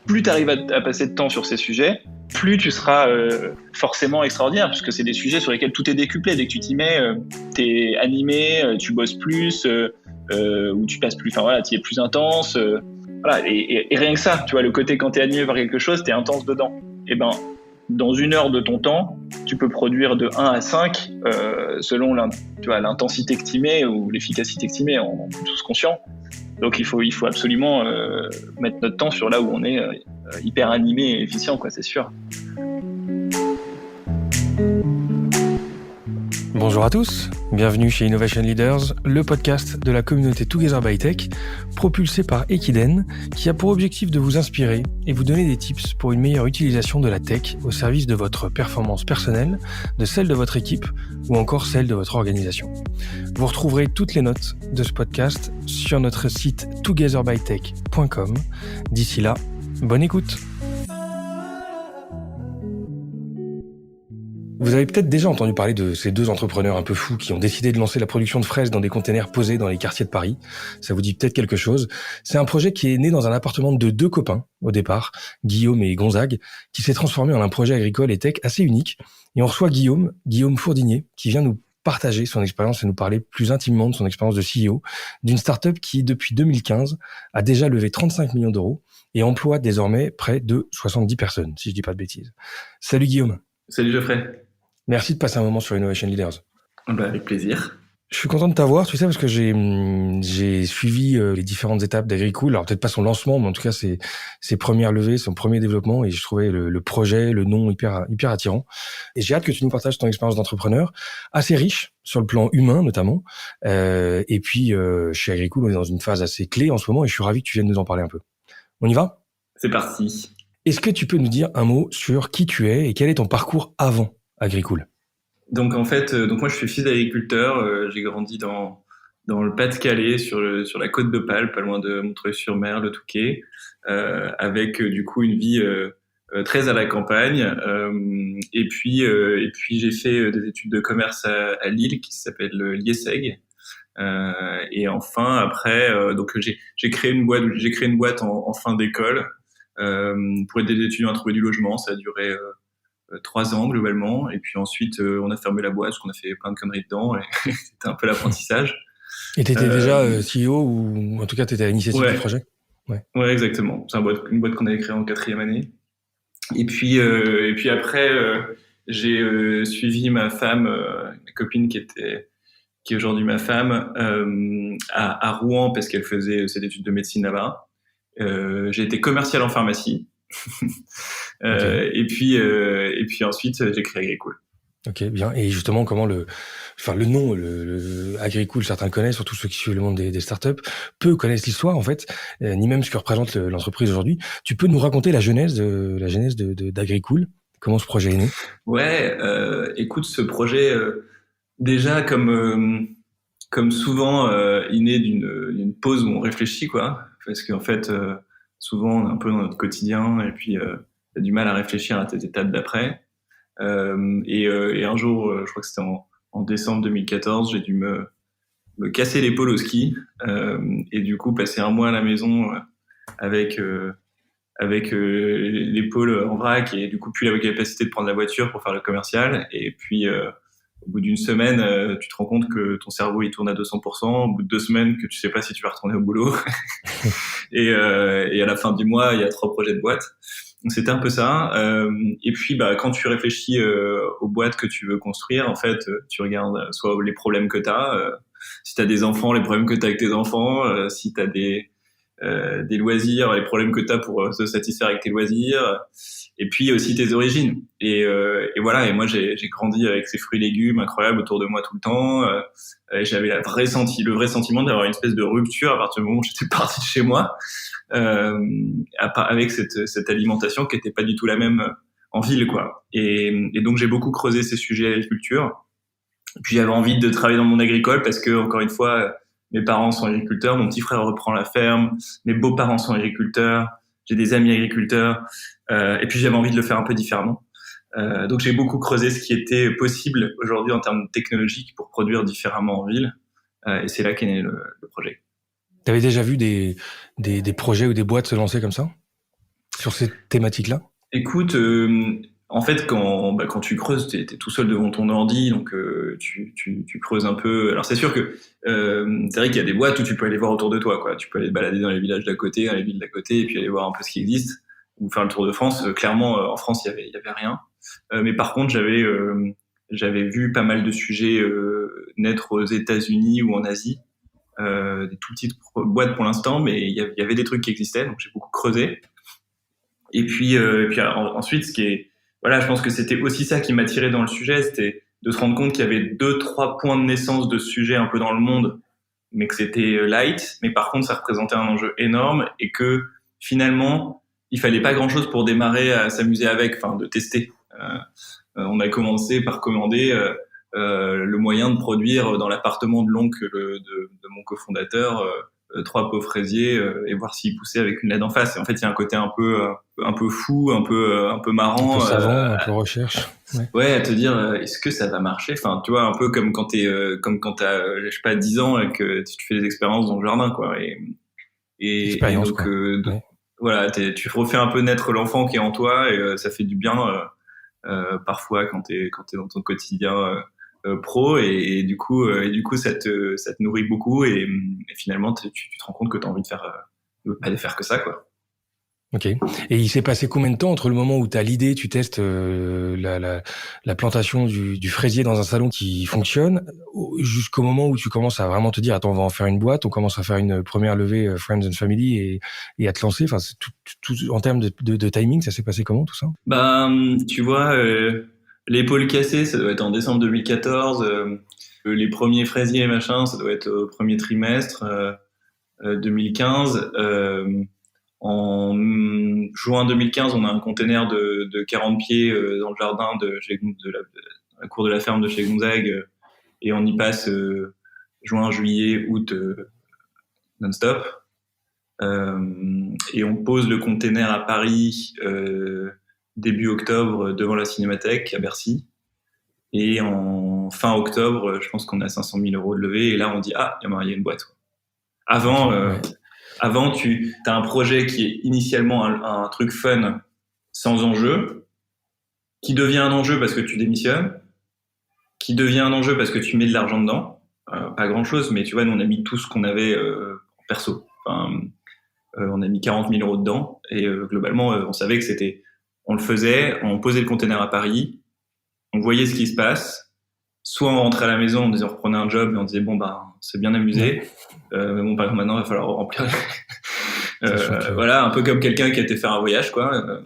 Plus tu arrives à passer de temps sur ces sujets, plus tu seras forcément extraordinaire, puisque c'est des sujets sur lesquels tout est décuplé. Dès que tu t'y mets, t'es animé, tu bosses plus, ou tu passes plus, enfin voilà, tu es plus intense. Voilà, et rien que ça, tu vois, le côté quand t'es animé par quelque chose, t'es intense dedans. Et ben, dans 1 heure de ton temps, tu peux produire de 1 à 5 selon l'intensité que tu mets ou l'efficacité que tu mets, on est tous conscients. Donc il faut absolument mettre notre temps sur là où on est hyper animé et efficient, quoi, c'est sûr. Bonjour à tous, bienvenue chez Innovation Leaders, le podcast de la communauté Together by Tech, propulsé par Equiden, qui a pour objectif de vous inspirer et vous donner des tips pour une meilleure utilisation de la tech au service de votre performance personnelle, de celle de votre équipe ou encore celle de votre organisation. Vous retrouverez toutes les notes de ce podcast sur notre site togetherbytech.com. D'ici là, bonne écoute. Vous avez peut-être déjà entendu parler de ces deux entrepreneurs un peu fous qui ont décidé de lancer la production de fraises dans des containers posés dans les quartiers de Paris. Ça vous dit peut-être quelque chose. C'est un projet qui est né dans un appartement de 2 copains, au départ, Guillaume et Gonzague, qui s'est transformé en un projet agricole et tech assez unique. Et on reçoit Guillaume Fourdinier, qui vient nous partager son expérience et nous parler plus intimement de son expérience de CEO d'une start-up qui, depuis 2015, a déjà levé 35 millions d'euros et emploie désormais près de 70 personnes, si je dis pas de bêtises. Salut Guillaume. Salut Geoffrey. Merci de passer un moment sur Innovation Leaders. Avec plaisir. Je suis content de t'avoir, tu sais, parce que j'ai suivi les différentes étapes d'Agricool. Alors peut-être pas son lancement, mais en tout cas ses premières levées, son premier développement, et je trouvais le projet, le nom hyper attirant. Et j'ai hâte que tu nous partages ton expérience d'entrepreneur, assez riche sur le plan humain notamment. Et puis chez Agricool, on est dans une phase assez clé en ce moment, et je suis ravi que tu viennes nous en parler un peu. On y va ? C'est parti. Est-ce que tu peux nous dire un mot sur qui tu es et quel est ton parcours avant Agricool ? Donc en fait, moi je suis fils d'agriculteur. J'ai grandi dans le Pas-de-Calais, sur la côte d'Opale, pas loin de Montreuil-sur-Mer, le Touquet, avec du coup une vie très à la campagne. Et puis j'ai fait des études de commerce à Lille qui s'appelle l'IESEG. Et enfin après, donc j'ai créé une boîte en fin d'école pour aider les étudiants à trouver du logement. Ça a duré 3 ans globalement, et puis ensuite on a fermé la boîte parce qu'on a fait plein de conneries dedans et c'était un peu l'apprentissage. Et t'étais déjà CEO, ou en tout cas t'étais à l'initiative du projet ? Ouais, exactement. C'est une boîte qu'on avait créée en 4e année. Et puis après j'ai suivi ma femme, ma copine qui est aujourd'hui ma femme, à Rouen parce qu'elle faisait ses études de médecine là-bas. J'ai été commercial en pharmacie. Okay. Et puis ensuite j'ai créé Agricool. Ok, bien. Et justement, comment le nom, le Agricool, certains connaissent, surtout ceux qui suivent le monde des startups, peu connaissent l'histoire en fait, ni même ce que représente l'entreprise aujourd'hui. Tu peux nous raconter la genèse d'Agricool, comment ce projet est né ? Ouais, écoute, ce projet déjà comme souvent il naît d'une pause où on réfléchit, quoi, parce qu'en fait souvent on est un peu dans notre quotidien et puis t'as du mal à réfléchir à tes étapes d'après. Et un jour, je crois que c'était en décembre 2014, j'ai dû me casser l'épaule au ski et du coup passer 1 mois à la maison avec l'épaule en vrac et du coup plus la capacité de prendre la voiture pour faire le commercial. Et puis au bout d'une semaine, tu te rends compte que ton cerveau il tourne à 200%. Au bout de 2 semaines, que tu sais pas si tu vas retourner au boulot. Et à la fin du mois, il y a 3 projets de boîte. Donc c'était un peu ça. Et puis quand tu réfléchis aux boîtes que tu veux construire, en fait, tu regardes soit les problèmes que t'as, si t'as des enfants, les problèmes que t'as avec tes enfants, si t'as des loisirs, les problèmes que t'as pour se satisfaire avec tes loisirs, et puis aussi tes origines. Et voilà. Et moi j'ai grandi avec ces fruits et légumes incroyables autour de moi tout le temps. Et j'avais le vrai sentiment d'avoir une espèce de rupture à partir du moment où j'étais parti de chez moi. Avec cette alimentation qui était pas du tout la même en ville, quoi. Et donc j'ai beaucoup creusé ces sujets d'agriculture. Puis j'avais envie de travailler dans le monde agricole parce que, encore une fois, mes parents sont agriculteurs, mon petit frère reprend la ferme, mes beaux-parents sont agriculteurs, j'ai des amis agriculteurs, et puis j'avais envie de le faire un peu différemment. Donc j'ai beaucoup creusé ce qui était possible aujourd'hui en termes technologiques pour produire différemment en ville, et c'est là qu'est né le projet. T'avais déjà vu des projets ou des boîtes se lancer comme ça sur ces thématiques-là? Écoute, en fait, quand tu creuses, t'es tout seul devant ton ordi, donc tu creuses un peu. Alors c'est sûr que c'est vrai qu'il y a des boîtes où tu peux aller voir autour de toi, quoi. Tu peux aller te balader dans les villages d'à côté, dans les villes d'à côté, et puis aller voir un peu ce qui existe, ou faire le tour de France. Clairement, en France, il y avait rien. Mais par contre, j'avais vu pas mal de sujets naître aux États-Unis ou en Asie, des tout petites boîtes pour l'instant, mais il y avait des trucs qui existaient, donc j'ai beaucoup creusé. Et puis ensuite, voilà, je pense que c'était aussi ça qui m'attirait dans le sujet, c'était de se rendre compte qu'il y avait 2-3 points de naissance de ce sujet un peu dans le monde, mais que c'était light, mais par contre, ça représentait un enjeu énorme et que finalement, il fallait pas grand chose pour démarrer à s'amuser avec, enfin, de tester. On a commencé par commander le moyen de produire dans l'appartement de l'oncle de mon cofondateur 3 pots fraisiers et voir s'ils poussaient avec une LED en face. Et en fait, il y a un côté un peu fou, un peu marrant, un peu savant, un peu recherche. Ouais, à te dire est-ce que ça va marcher. Enfin, tu vois, un peu comme quand t'as je sais pas 10 ans et que tu fais des expériences dans le jardin, quoi. Et donc voilà, tu refais un peu naître l'enfant qui est en toi et ça fait du bien parfois quand t'es dans ton quotidien pro et du coup ça te nourrit beaucoup et finalement tu te rends compte que t'as envie de faire que ça, quoi. Ok. Et il s'est passé combien de temps entre le moment où tu as l'idée, tu testes la plantation du fraisier dans un salon qui fonctionne, jusqu'au moment où tu commences à vraiment te dire attends, on va en faire une boîte, on commence à faire une première levée Friends and Family et à te lancer. Enfin, c'est tout en termes de timing, ça s'est passé comment tout ça? Tu vois, l'épaule cassée, ça doit être en décembre 2014. Les premiers fraisiers machin, ça doit être au premier trimestre 2015. En juin 2015, on a un container de 40 pieds dans le jardin de la cour de la ferme de chez Gonzague et on y passe juin, juillet, août non-stop. Et on pose le container à Paris début octobre devant la Cinémathèque à Bercy. Et en fin octobre, je pense qu'on a 500 000 euros de levée. Et là, on dit ah, il y a une boîte. Avant, tu as un projet qui est initialement un truc fun, sans enjeu, qui devient un enjeu parce que tu démissionnes, qui devient un enjeu parce que tu mets de l'argent dedans. Pas grand-chose, mais tu vois, nous, on a mis tout ce qu'on avait en perso. Enfin, on a mis 40 000 euros dedans. Et globalement, on savait que on le faisait, on posait le container à Paris, on voyait ce qui se passe. Soit on rentrait à la maison, on reprenait un job et on disait bon c'est bien amusé. Mais bon, par exemple, maintenant il va falloir remplir. Voilà, un peu comme quelqu'un qui a été faire un voyage, quoi.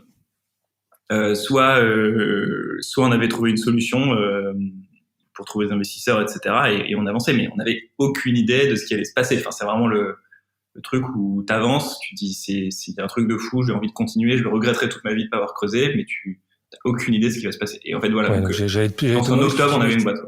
Soit on avait trouvé une solution pour trouver des investisseurs, etc. Et on avançait, mais on n'avait aucune idée de ce qui allait se passer. Enfin, c'est vraiment le truc où t'avances, tu dis c'est un truc de fou, j'ai envie de continuer, je le regretterai toute ma vie de pas avoir creusé, mais tu t'as aucune idée de ce qui va se passer. Et en fait, voilà. Ouais, donc en octobre, on avait une boîte.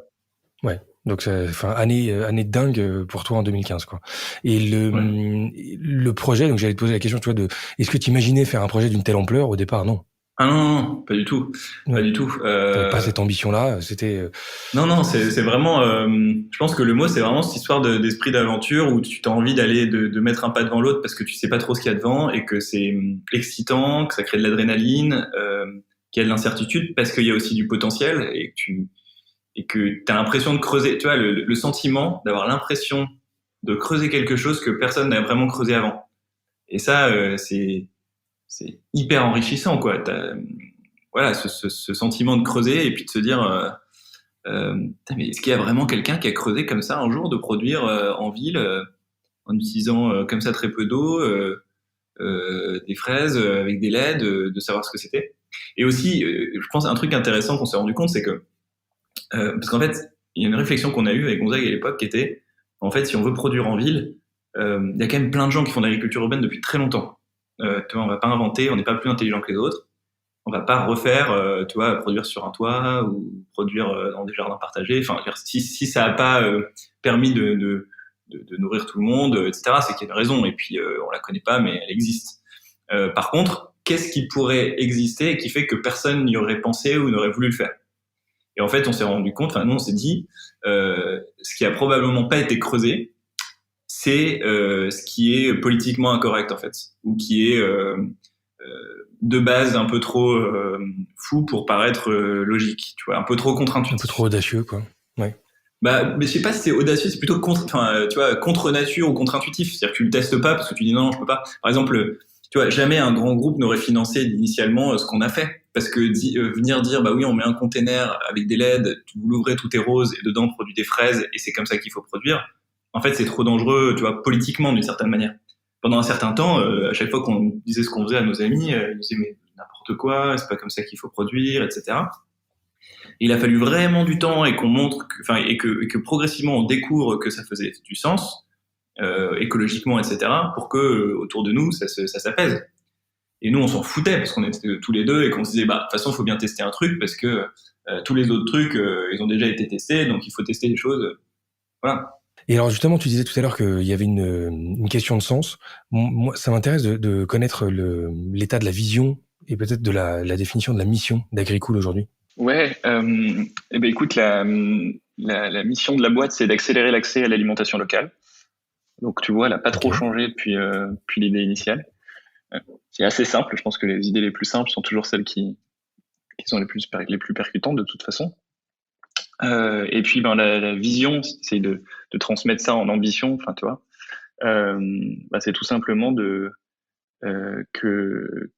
Ouais. Donc, année de dingue pour toi en 2015, quoi. Et le projet, donc j'allais te poser la question, tu vois, est-ce que tu imaginais faire un projet d'une telle ampleur au départ? Non. Ah non, pas du tout. Ouais. Pas du tout. T'avais pas cette ambition-là, c'était... Non, c'est vraiment... je pense que le mot, c'est vraiment cette histoire d'esprit d'aventure où tu as envie d'aller, de mettre un pas devant l'autre parce que tu sais pas trop ce qu'il y a devant et que c'est excitant, que ça crée de l'adrénaline, qu'il y a de l'incertitude parce qu'il y a aussi du potentiel et que t'as l'impression de creuser, tu vois, le sentiment d'avoir l'impression de creuser quelque chose que personne n'a vraiment creusé avant. Et ça, c'est hyper enrichissant, quoi. Voilà, ce sentiment de creuser et puis de se dire, mais est-ce qu'il y a vraiment quelqu'un qui a creusé comme ça un jour de produire en ville en utilisant comme ça très peu d'eau, des fraises avec des LED, de savoir ce que c'était. Et aussi, je pense un truc intéressant qu'on s'est rendu compte, c'est que parce qu'en fait, il y a une réflexion qu'on a eue avec Gonzague à l'époque qui était, en fait, si on veut produire en ville, il y a quand même plein de gens qui font de l'agriculture urbaine depuis très longtemps. Tu vois, on va pas inventer, on n'est pas plus intelligent que les autres. On va pas refaire, tu vois, produire sur un toit ou produire dans des jardins partagés. Enfin, si ça a pas permis de nourrir tout le monde, etc., c'est qu'il y a une raison. Et puis, on la connaît pas, mais elle existe. Par contre, qu'est-ce qui pourrait exister et qui fait que personne n'y aurait pensé ou n'aurait voulu le faire? Et en fait, on s'est rendu compte, nous on s'est dit, ce qui a probablement pas été creusé, c'est ce qui est politiquement incorrect en fait, ou qui est de base un peu trop fou pour paraître logique, tu vois, un peu trop contre-intuitif. Un peu trop audacieux, quoi. Ouais. Bah, mais je sais pas si c'est audacieux, c'est plutôt tu vois, contre nature ou contre-intuitif. C'est-à-dire que tu le testes pas parce que tu dis non, je peux pas. Par exemple, tu vois, jamais un grand groupe n'aurait financé initialement ce qu'on a fait. Parce que venir dire, bah oui, on met un container avec des LED, vous l'ouvrez, tout est rose, et dedans on produit des fraises, et c'est comme ça qu'il faut produire. En fait, c'est trop dangereux, tu vois, politiquement, d'une certaine manière. Pendant un certain temps, à chaque fois qu'on disait ce qu'on faisait à nos amis, ils nous disaient, mais n'importe quoi, c'est pas comme ça qu'il faut produire, etc. Il a fallu vraiment du temps et qu'on montre, et que progressivement on découvre que ça faisait du sens, écologiquement, etc., pour que autour de nous ça s'apaise. Et nous on s'en foutait parce qu'on était tous les deux et qu'on se disait bah de toute façon il faut bien tester un truc parce que tous les autres trucs ils ont déjà été testés, donc il faut tester les choses. Voilà. Et alors justement, tu disais tout à l'heure qu'il y avait une question de sens. Moi, ça m'intéresse de connaître l'état de la vision et peut-être de la définition de la mission d'Agricool aujourd'hui. Ouais, eh ben écoute, la mission de la boîte, c'est d'accélérer l'accès à l'alimentation locale. Donc tu vois, elle n'a pas trop changé depuis l'idée initiale. C'est assez simple. Je pense que les idées les plus simples sont toujours celles qui sont les plus percutantes de toute façon. Et puis ben la vision, c'est de transmettre ça en ambition. Enfin, tu vois, c'est tout simplement que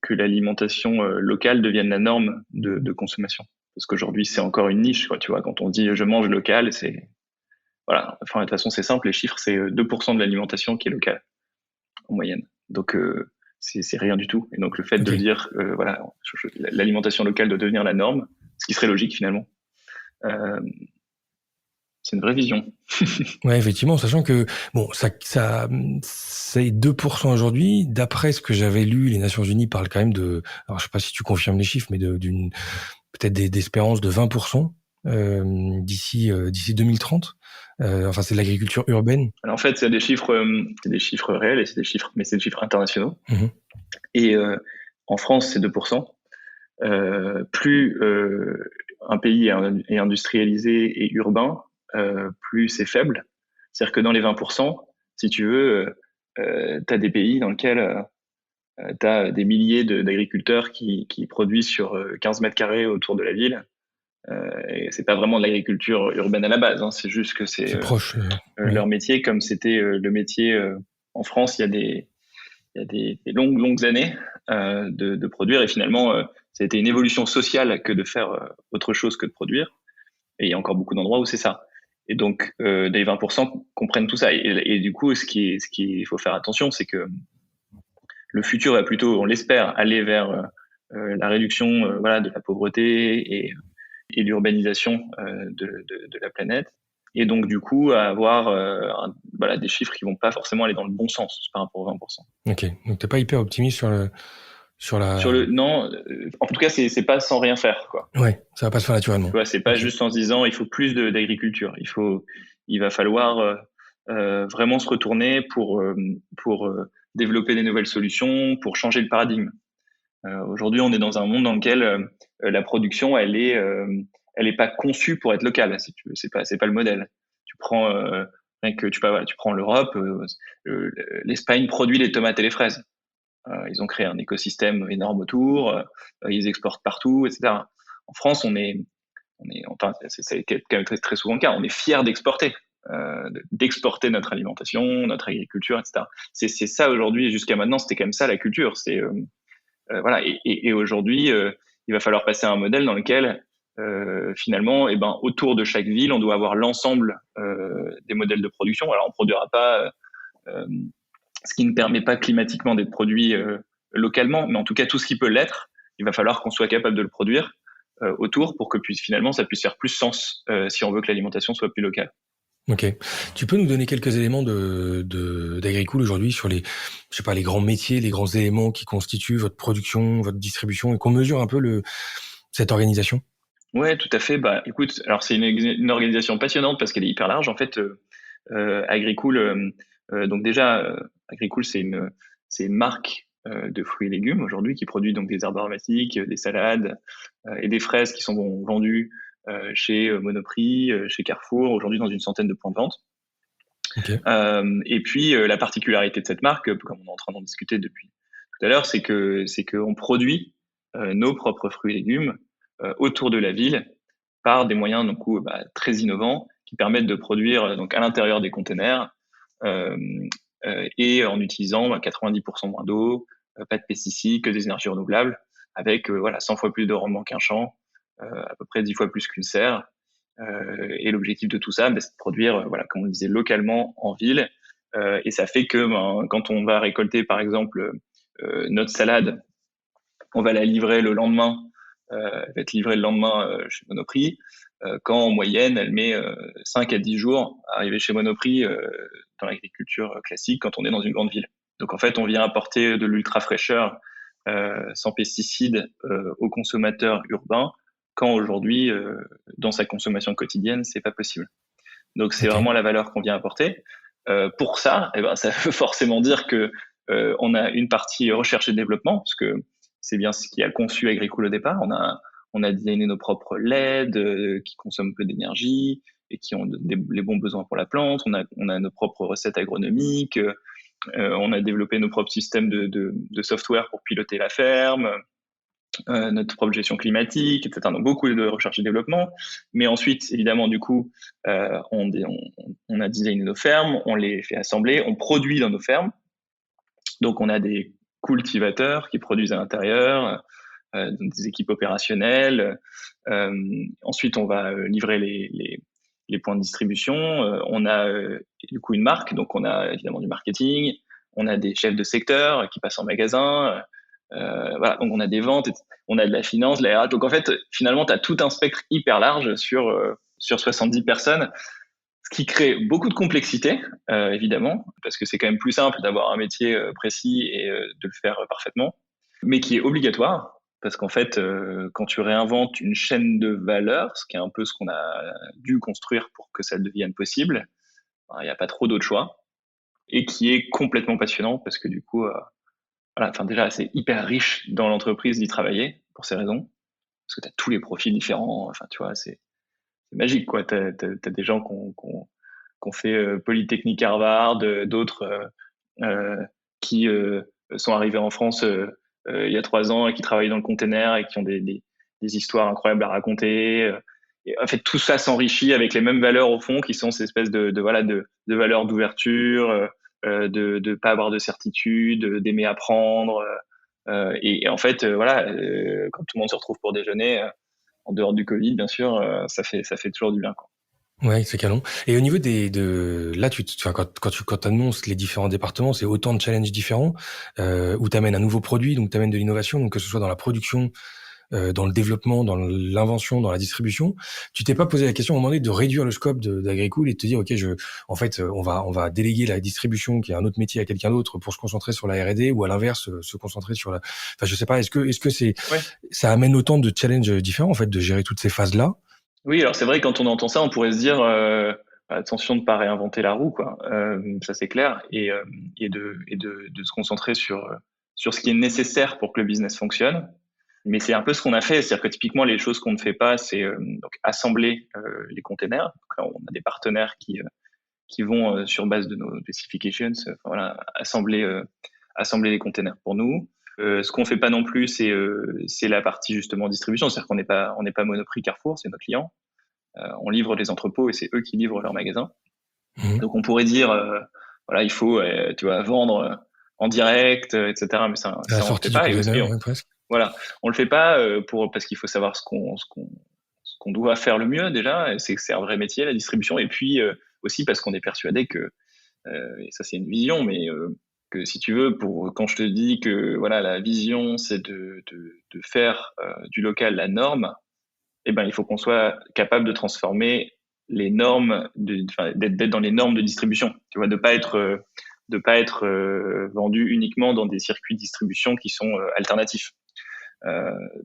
l'alimentation locale devienne la norme de consommation. Parce qu'aujourd'hui, c'est encore une niche, quoi, tu vois. Quand on dit je mange local, c'est voilà. Enfin, de toute façon, c'est simple. Les chiffres, c'est 2% de l'alimentation qui est locale en moyenne. Donc c'est rien du tout. Et donc le fait de dire voilà, l'alimentation locale doit devenir la norme, ce qui serait logique finalement. C'est une vraie vision. Ouais, effectivement, sachant que bon, ça c'est 2% aujourd'hui. D'après ce que j'avais lu, les Nations Unies parlent quand même alors je sais pas si tu confirmes les chiffres, mais d'une peut-être d'espérance de 20% d'ici 2030. Enfin, c'est de l'agriculture urbaine. Alors, en fait, c'est des chiffres réels et c'est des chiffres internationaux. Mmh. Et en France, c'est 2%. Plus un pays est industrialisé et urbain, plus c'est faible. C'est-à-dire que dans les 20%, si tu veux, tu as des pays dans lesquels tu as des milliers d'agriculteurs qui produisent sur 15 mètres carrés autour de la ville. Et c'est pas vraiment de l'agriculture urbaine à la base, hein, c'est juste que c'est proche, leur métier, comme c'était le métier en France il y a des longues années de produire, et finalement ça a été une évolution sociale que de faire autre chose que de produire, et il y a encore beaucoup d'endroits où c'est ça. Et donc les 20% comprennent tout ça, et du coup ce qu'il faut faire attention, c'est que le futur va plutôt, on l'espère, aller vers la réduction voilà, de la pauvreté et l'urbanisation de la planète. Et donc, du coup, à avoir voilà, des chiffres qui vont pas forcément aller dans le bon sens par rapport aux 20%. Ok, donc t'es pas hyper optimiste sur non, en tout cas, c'est pas sans rien faire, quoi. Ouais, ça va pas se faire naturellement. Tu vois, c'est pas juste en se disant il faut plus d'agriculture. Il va falloir vraiment se retourner pour développer des nouvelles solutions, pour changer le paradigme. Aujourd'hui, on est dans un monde dans lequel la production, elle est pas conçue pour être locale. Si tu veux, c'est pas le modèle. Tu prends tu prends l'Europe, l'Espagne produit les tomates et les fraises. Ils ont créé un écosystème énorme autour, ils exportent partout, etc. En France, enfin, c'est quand même très souvent le cas. On est fier d'exporter. D'exporter notre alimentation, notre agriculture, etc. C'est ça aujourd'hui. Jusqu'à maintenant, c'était quand même ça la culture. Voilà. Et aujourd'hui, il va falloir passer à un modèle dans lequel finalement, autour de chaque ville, on doit avoir l'ensemble des modèles de production. Alors, on produira pas ce qui ne permet pas climatiquement d'être produit localement, mais en tout cas, tout ce qui peut l'être, il va falloir qu'on soit capable de le produire autour pour que finalement, ça puisse faire plus sens si on veut que l'alimentation soit plus locale. Ok. Tu peux nous donner quelques éléments d'Agricool aujourd'hui sur les grands métiers, les grands éléments qui constituent votre production, votre distribution, et qu'on mesure un peu cette organisation? Ouais, tout à fait. Bah, écoute, alors c'est une organisation passionnante parce qu'elle est hyper large. En fait, Agricool, donc déjà, Agricool, c'est une marque de fruits et légumes aujourd'hui qui produit donc des herbes aromatiques, des salades et des fraises qui sont vendues chez Monoprix, chez Carrefour, aujourd'hui dans une centaine de points de vente. Ok. Et puis la particularité de cette marque, comme on est en train d'en discuter depuis tout à l'heure, c'est qu'on produit nos propres fruits et légumes autour de la ville par des moyens donc très innovants qui permettent de produire donc à l'intérieur des containers euh, et en utilisant 90% moins d'eau, pas de pesticides, que des énergies renouvelables, avec 100 fois plus de rendement qu'un champ, à peu près 10 fois plus qu'une serre. Et l'objectif de tout ça, c'est de produire, comme on le disait, localement en ville. Et ça fait que quand on va récolter, par exemple, notre salade, on va la livrer le lendemain, elle va être livrée le lendemain chez Monoprix, quand en moyenne, elle met 5 à 10 jours à arriver chez Monoprix dans l'agriculture classique quand on est dans une grande ville. Donc en fait, on vient apporter de l'ultra fraîcheur sans pesticides aux consommateurs urbains, quand aujourd'hui, dans sa consommation quotidienne, c'est pas possible. Donc c'est Ok. vraiment la valeur qu'on vient apporter. Pour ça, ça veut forcément dire que on a une partie recherche et développement, parce que c'est bien ce qui a conçu Agricool au départ. On a designé nos propres LED qui consomment peu d'énergie et qui ont les bons besoins pour la plante. On a nos propres recettes agronomiques. On a développé nos propres systèmes de software pour piloter la ferme, notre propre gestion climatique, etc. Donc beaucoup de recherche et développement. Mais ensuite, évidemment, du coup, on a designé nos fermes, on les fait assembler, on produit dans nos fermes. Donc on a des cultivateurs qui produisent à l'intérieur, des équipes opérationnelles. Ensuite, on va livrer les points de distribution. On a du coup une marque, donc on a évidemment du marketing. On a des chefs de secteur qui passent en magasin. Voilà, donc on a des ventes, on a de la finance, de la RH. Donc en fait, finalement, tu as tout un spectre hyper large sur 70 personnes, ce qui crée beaucoup de complexité, évidemment, parce que c'est quand même plus simple d'avoir un métier précis et de le faire parfaitement, mais qui est obligatoire, parce qu'en fait, quand tu réinventes une chaîne de valeur, ce qui est un peu ce qu'on a dû construire pour que ça devienne possible, il n'y a pas trop d'autres choix, et qui est complètement passionnant, parce que du coup, voilà, enfin déjà, c'est hyper riche dans l'entreprise d'y travailler, pour ces raisons, parce que tu as tous les profils différents, enfin tu vois, c'est magique, quoi. T'as des gens qui ont fait Polytechnique Harvard, d'autres qui sont arrivés en France il y a 3 ans et qui travaillent dans le container et qui ont des histoires incroyables à raconter. Et en fait, tout ça s'enrichit avec les mêmes valeurs au fond, qui sont ces espèces de valeurs d'ouverture, de pas avoir de certitude, d'aimer apprendre. Et en fait, quand tout le monde se retrouve pour déjeuner, en dehors du Covid, bien sûr, ça fait toujours du bien, quoi. Ouais, c'est canon. Et au niveau là, enfin, quand t'annonces les différents départements, c'est autant de challenges différents, où t'amènes un nouveau produit, donc t'amènes de l'innovation, donc que ce soit dans la production, dans le développement, dans l'invention, dans la distribution. Tu t'es pas posé la question à un moment donné de réduire le scope d'Agricool et de te dire, OK, en fait, on va déléguer la distribution, qui est un autre métier, à quelqu'un d'autre pour se concentrer sur la R&D, ou à l'inverse, se concentrer sur enfin, je sais pas, est-ce que Ouais. ça amène autant de challenges différents, en fait, de gérer toutes ces phases-là? Oui, alors c'est vrai, quand on entend ça, on pourrait se dire attention de ne pas réinventer la roue, quoi. Ça c'est clair, et de se concentrer sur ce qui est nécessaire pour que le business fonctionne. Mais c'est un peu ce qu'on a fait, c'est-à-dire que typiquement les choses qu'on ne fait pas, c'est donc assembler les containers. Donc là, on a des partenaires qui vont sur base de nos specifications, assembler les containers pour nous. Ce qu'on fait pas non plus, c'est la partie justement distribution, c'est-à-dire qu'on n'est pas Monoprix, Carrefour, c'est nos clients. On livre les entrepôts et c'est eux qui livrent leurs magasins. Mhm. Donc on pourrait dire, il faut, tu vois, vendre en direct, etc. Mais À la ça on le fait sortie du pas. Et container, ouais, presque. voilà, on le fait pas parce qu'il faut savoir ce qu'on doit faire le mieux déjà. Et c'est un vrai métier, la distribution. Et puis aussi parce qu'on est persuadé que, et ça c'est une vision, mais que si tu veux, quand je te dis que voilà, la vision c'est de faire du local la norme, eh ben, il faut qu'on soit capable de transformer les normes, d'être dans les normes de distribution. Tu vois, de pas être vendu uniquement dans des circuits de distribution qui sont alternatifs.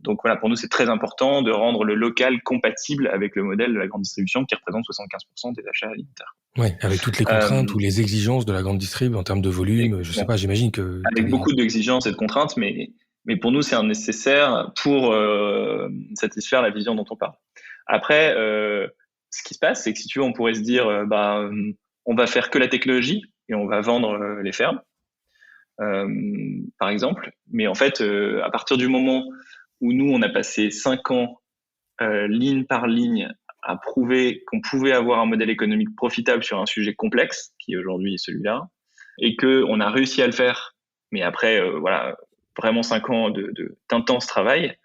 Donc voilà, pour nous, c'est très important de rendre le local compatible avec le modèle de la grande distribution qui représente 75% des achats alimentaires. Ouais, avec toutes les contraintes ou Euh, les exigences de la grande distrib en termes de volume, je sais Exactement. pas, j'imagine que t'as Avec beaucoup d'exigences et de contraintes, mais pour nous, c'est un nécessaire pour satisfaire la vision dont on parle. Après, ce qui se passe, c'est que si tu veux, on pourrait se dire, on va faire que la technologie et on va vendre les fermes, par exemple. Mais en fait, à partir du moment où nous, on a passé 5 ans ligne par ligne à prouver qu'on pouvait avoir un modèle économique profitable sur un sujet complexe, qui aujourd'hui est celui-là, et qu'on a réussi à le faire, mais après, voilà, vraiment 5 ans d'intense travail,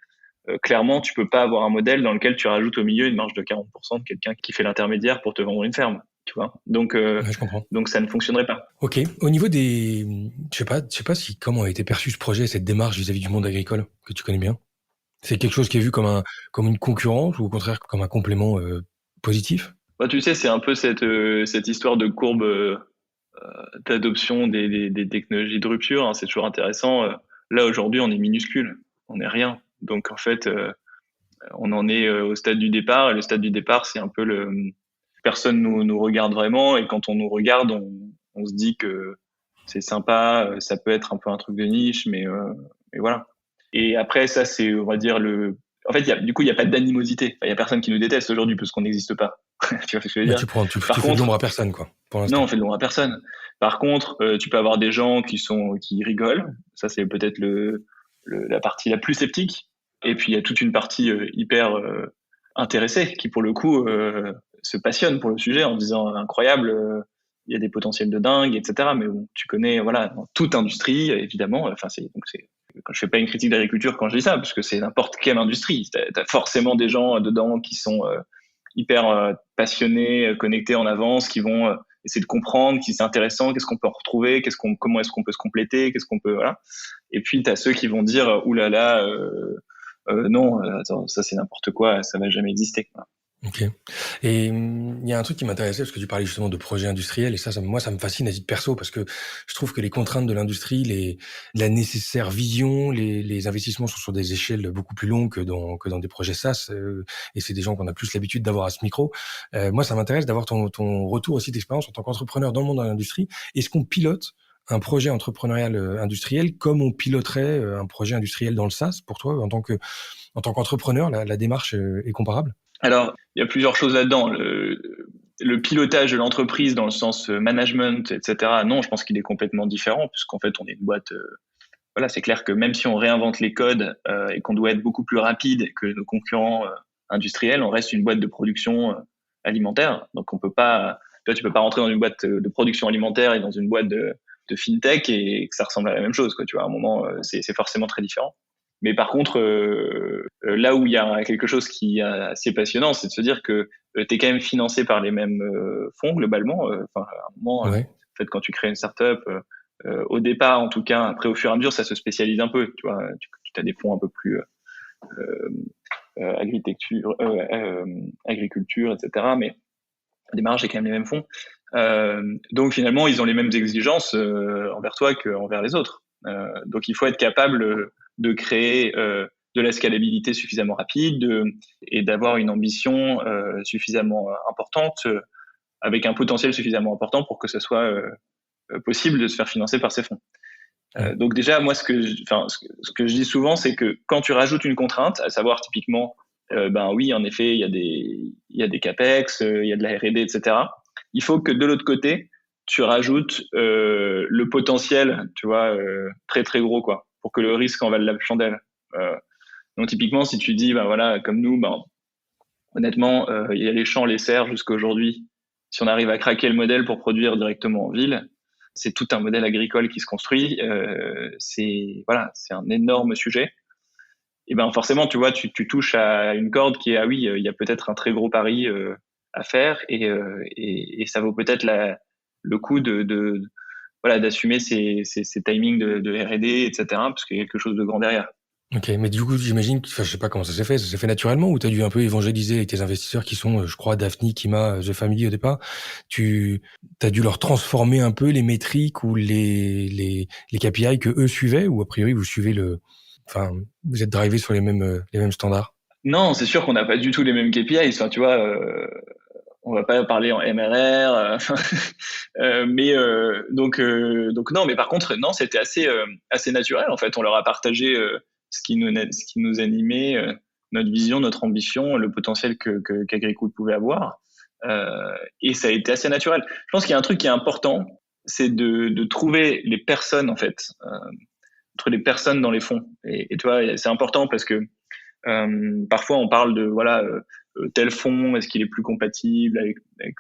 clairement, tu peux pas avoir un modèle dans lequel tu rajoutes au milieu une marge de 40% de quelqu'un qui fait l'intermédiaire pour te vendre une ferme, tu vois. Donc, Ouais, je comprends. donc ça ne fonctionnerait pas. Ok. Au niveau des, je sais pas si comment a été perçu ce projet, cette démarche vis-à-vis du monde agricole que tu connais bien. C'est quelque chose qui est vu comme une concurrence ou au contraire comme un complément positif? Bah, tu sais, c'est un peu cette histoire de courbe d'adoption des technologies de rupture, hein, c'est toujours intéressant. Là, aujourd'hui, on est minuscule, on est rien. Donc, en fait, on en est au stade du départ, et le stade du départ, c'est un peu personne nous regarde vraiment, et quand on nous regarde, on se dit que c'est sympa, ça peut être un peu un truc de niche, mais voilà. Et après, ça, c'est, on va dire, en fait, du coup, il n'y a pas d'animosité. Il y a personne qui nous déteste aujourd'hui parce qu'on n'existe pas. Tu vois ce que je veux Là, dire? tu Par fais de contre, l'ombre à personne, quoi, pour non, l'instant. on fait de l'ombre à personne. Par contre, tu peux avoir des gens qui rigolent. Ça, c'est peut-être la partie la plus sceptique. Et puis, il y a toute une partie hyper intéressée qui, pour le coup, se passionne pour le sujet en disant incroyable, il y a des potentiels de dingue, etc. Mais bon, tu connais, voilà, dans toute industrie, évidemment. Enfin, quand je fais pas une critique d'agriculture quand je dis ça, parce que c'est n'importe quelle industrie. T'as forcément des gens dedans qui sont hyper passionnés, connectés en avance, qui vont essayer de comprendre, qui c'est intéressant, qu'est-ce qu'on peut en retrouver, comment est-ce qu'on peut se compléter, qu'est-ce qu'on peut, voilà. Et puis t'as ceux qui vont dire oulala, non, attends, ça c'est n'importe quoi, ça va jamais exister, quoi. Ok. Et il y a un truc qui m'intéressait parce que tu parlais justement de projets industriels et moi ça me fascine à titre perso parce que je trouve que les contraintes de l'industrie, la nécessaire vision, les investissements sont sur des échelles beaucoup plus longues que dans des projets SaaS et c'est des gens qu'on a plus l'habitude d'avoir à ce micro. Moi ça m'intéresse d'avoir ton retour aussi d'expérience en tant qu'entrepreneur dans le monde de l'industrie. Est-ce qu'on pilote un projet entrepreneurial industriel comme on piloterait un projet industriel dans le SaaS pour toi en tant qu'entrepreneur, la démarche est comparable? Alors, il y a plusieurs choses là-dedans. Le pilotage de l'entreprise dans le sens management, etc. Non, je pense qu'il est complètement différent puisqu'en fait, on est une boîte. Voilà, c'est clair que même si on réinvente les codes et qu'on doit être beaucoup plus rapide que nos concurrents industriels, on reste une boîte de production alimentaire. Donc, on peut pas. Toi, tu peux pas rentrer dans une boîte de production alimentaire et dans une boîte de fintech et que ça ressemble à la même chose, quoi. Tu vois, à un moment, c'est forcément très différent. Mais par contre, là où il y a quelque chose qui est assez passionnant, c'est de se dire que tu es quand même financé par les mêmes fonds globalement. Enfin, à un moment, Ouais. en fait, quand tu crées une startup, au départ, en tout cas, après au fur et à mesure, ça se spécialise un peu. Tu vois, tu as des fonds un peu plus agriculture, etc. Mais des marges, c'est quand même les mêmes fonds. Donc finalement, ils ont les mêmes exigences envers toi qu'envers les autres. Donc il faut être capable de créer de la scalabilité suffisamment rapide et d'avoir une ambition suffisamment importante, avec un potentiel suffisamment important pour que ce soit possible de se faire financer par ces fonds. Donc déjà, moi, ce que je dis souvent, c'est que quand tu rajoutes une contrainte, à savoir typiquement, ben oui, en effet, il y a des capex, il y a de la R&D, etc. Il faut que de l'autre côté, tu rajoutes le potentiel, tu vois, très très gros, quoi, pour que le risque en vaille la chandelle. Donc typiquement, si tu dis, ben voilà, comme nous, ben honnêtement, il y a les champs, les serres jusqu'à aujourd'hui. Si on arrive à craquer le modèle pour produire directement en ville, c'est tout un modèle agricole qui se construit. Voilà, c'est un énorme sujet. Et ben forcément, tu vois, tu touches à une corde qui est ah oui, il y a peut-être un très gros pari à faire et ça vaut peut-être le coup voilà d'assumer ces timings de R&D, etc. Parce qu'il y a quelque chose de grand derrière. Ok, mais du coup, j'imagine, enfin, je sais pas comment ça s'est fait naturellement ou t'as dû un peu évangéliser avec tes investisseurs qui sont, je crois, Daphne, Kima, The Family au départ. T'as dû leur transformer un peu les métriques ou les KPI que eux suivaient ou a priori vous suivez enfin, vous êtes drivé sur les mêmes standards? Non, c'est sûr qu'on n'a pas du tout les mêmes KPIs. Enfin, tu vois, on va pas parler en MRR, mais donc non. Mais par contre, non, c'était assez naturel. En fait, on leur a partagé ce qui nous animait, notre vision, notre ambition, le potentiel qu'Agricool pouvait avoir. Et ça a été assez naturel. Je pense qu'il y a un truc qui est important, c'est de trouver les personnes, en fait, trouver les personnes dans les fonds. Et tu vois, c'est important parce que parfois on parle de voilà tel fonds, est-ce qu'il est plus compatible avec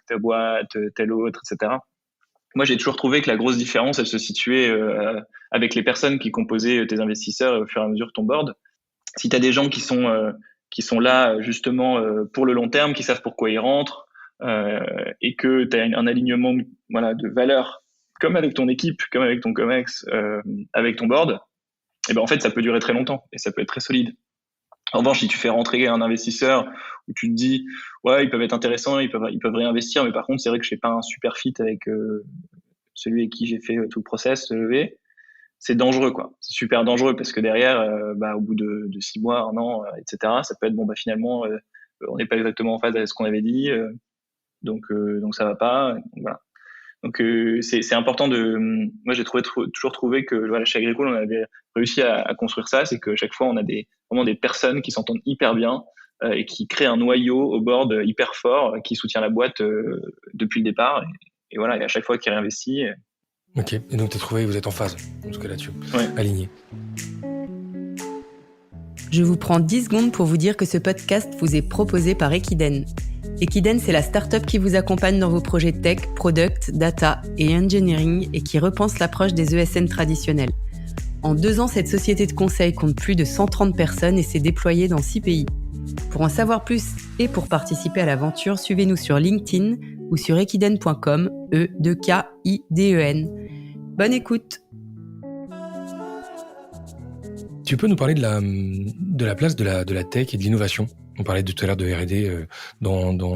ta boîte, tel autre, etc. Moi, j'ai toujours trouvé que la grosse différence, elle se situait avec les personnes qui composaient tes investisseurs et au fur et à mesure ton board. Si tu as des gens qui sont là justement pour le long terme, qui savent pourquoi ils rentrent, et que tu as un alignement voilà, de valeurs, comme avec ton équipe, comme avec ton COMEX, avec ton board, et ben en fait, ça peut durer très longtemps et ça peut être très solide. En revanche, si tu fais rentrer un investisseur où tu te dis, ouais, ils peuvent être intéressants, ils peuvent réinvestir, mais par contre, c'est vrai que je fais pas un super fit avec celui avec qui j'ai fait tout le process, lever, c'est dangereux, quoi. C'est super dangereux parce que derrière, au bout de 6 mois, un an, etc., ça peut être bon, bah finalement, on n'est pas exactement en phase avec ce qu'on avait dit, donc ça va pas. Donc, voilà. Donc c'est important de. Moi, j'ai toujours trouvé que voilà, chez Agricool, on avait réussi à construire ça, c'est que chaque fois, on a vraiment des personnes qui s'entendent hyper bien et qui créent un noyau au board hyper fort qui soutient la boîte depuis le départ. Et voilà, et à chaque fois qu'il réinvestit. Ok, et donc tu as trouvé, vous êtes en phase, en tout cas là-dessus, Ouais. aligné. Je vous prends 10 secondes pour vous dire que ce podcast vous est proposé par Equiden. Equiden, c'est la start-up qui vous accompagne dans vos projets tech, product, data et engineering et qui repense l'approche des ESN traditionnels. En 2 ans, cette société de conseil compte plus de 130 personnes et s'est déployée dans 6 pays. Pour en savoir plus et pour participer à l'aventure, suivez-nous sur LinkedIn ou sur equiden.com, E-2-K-I-D-E-N. Bonne écoute! Tu peux nous parler de la place de la tech et de l'innovation? On parlait tout à l'heure de R&D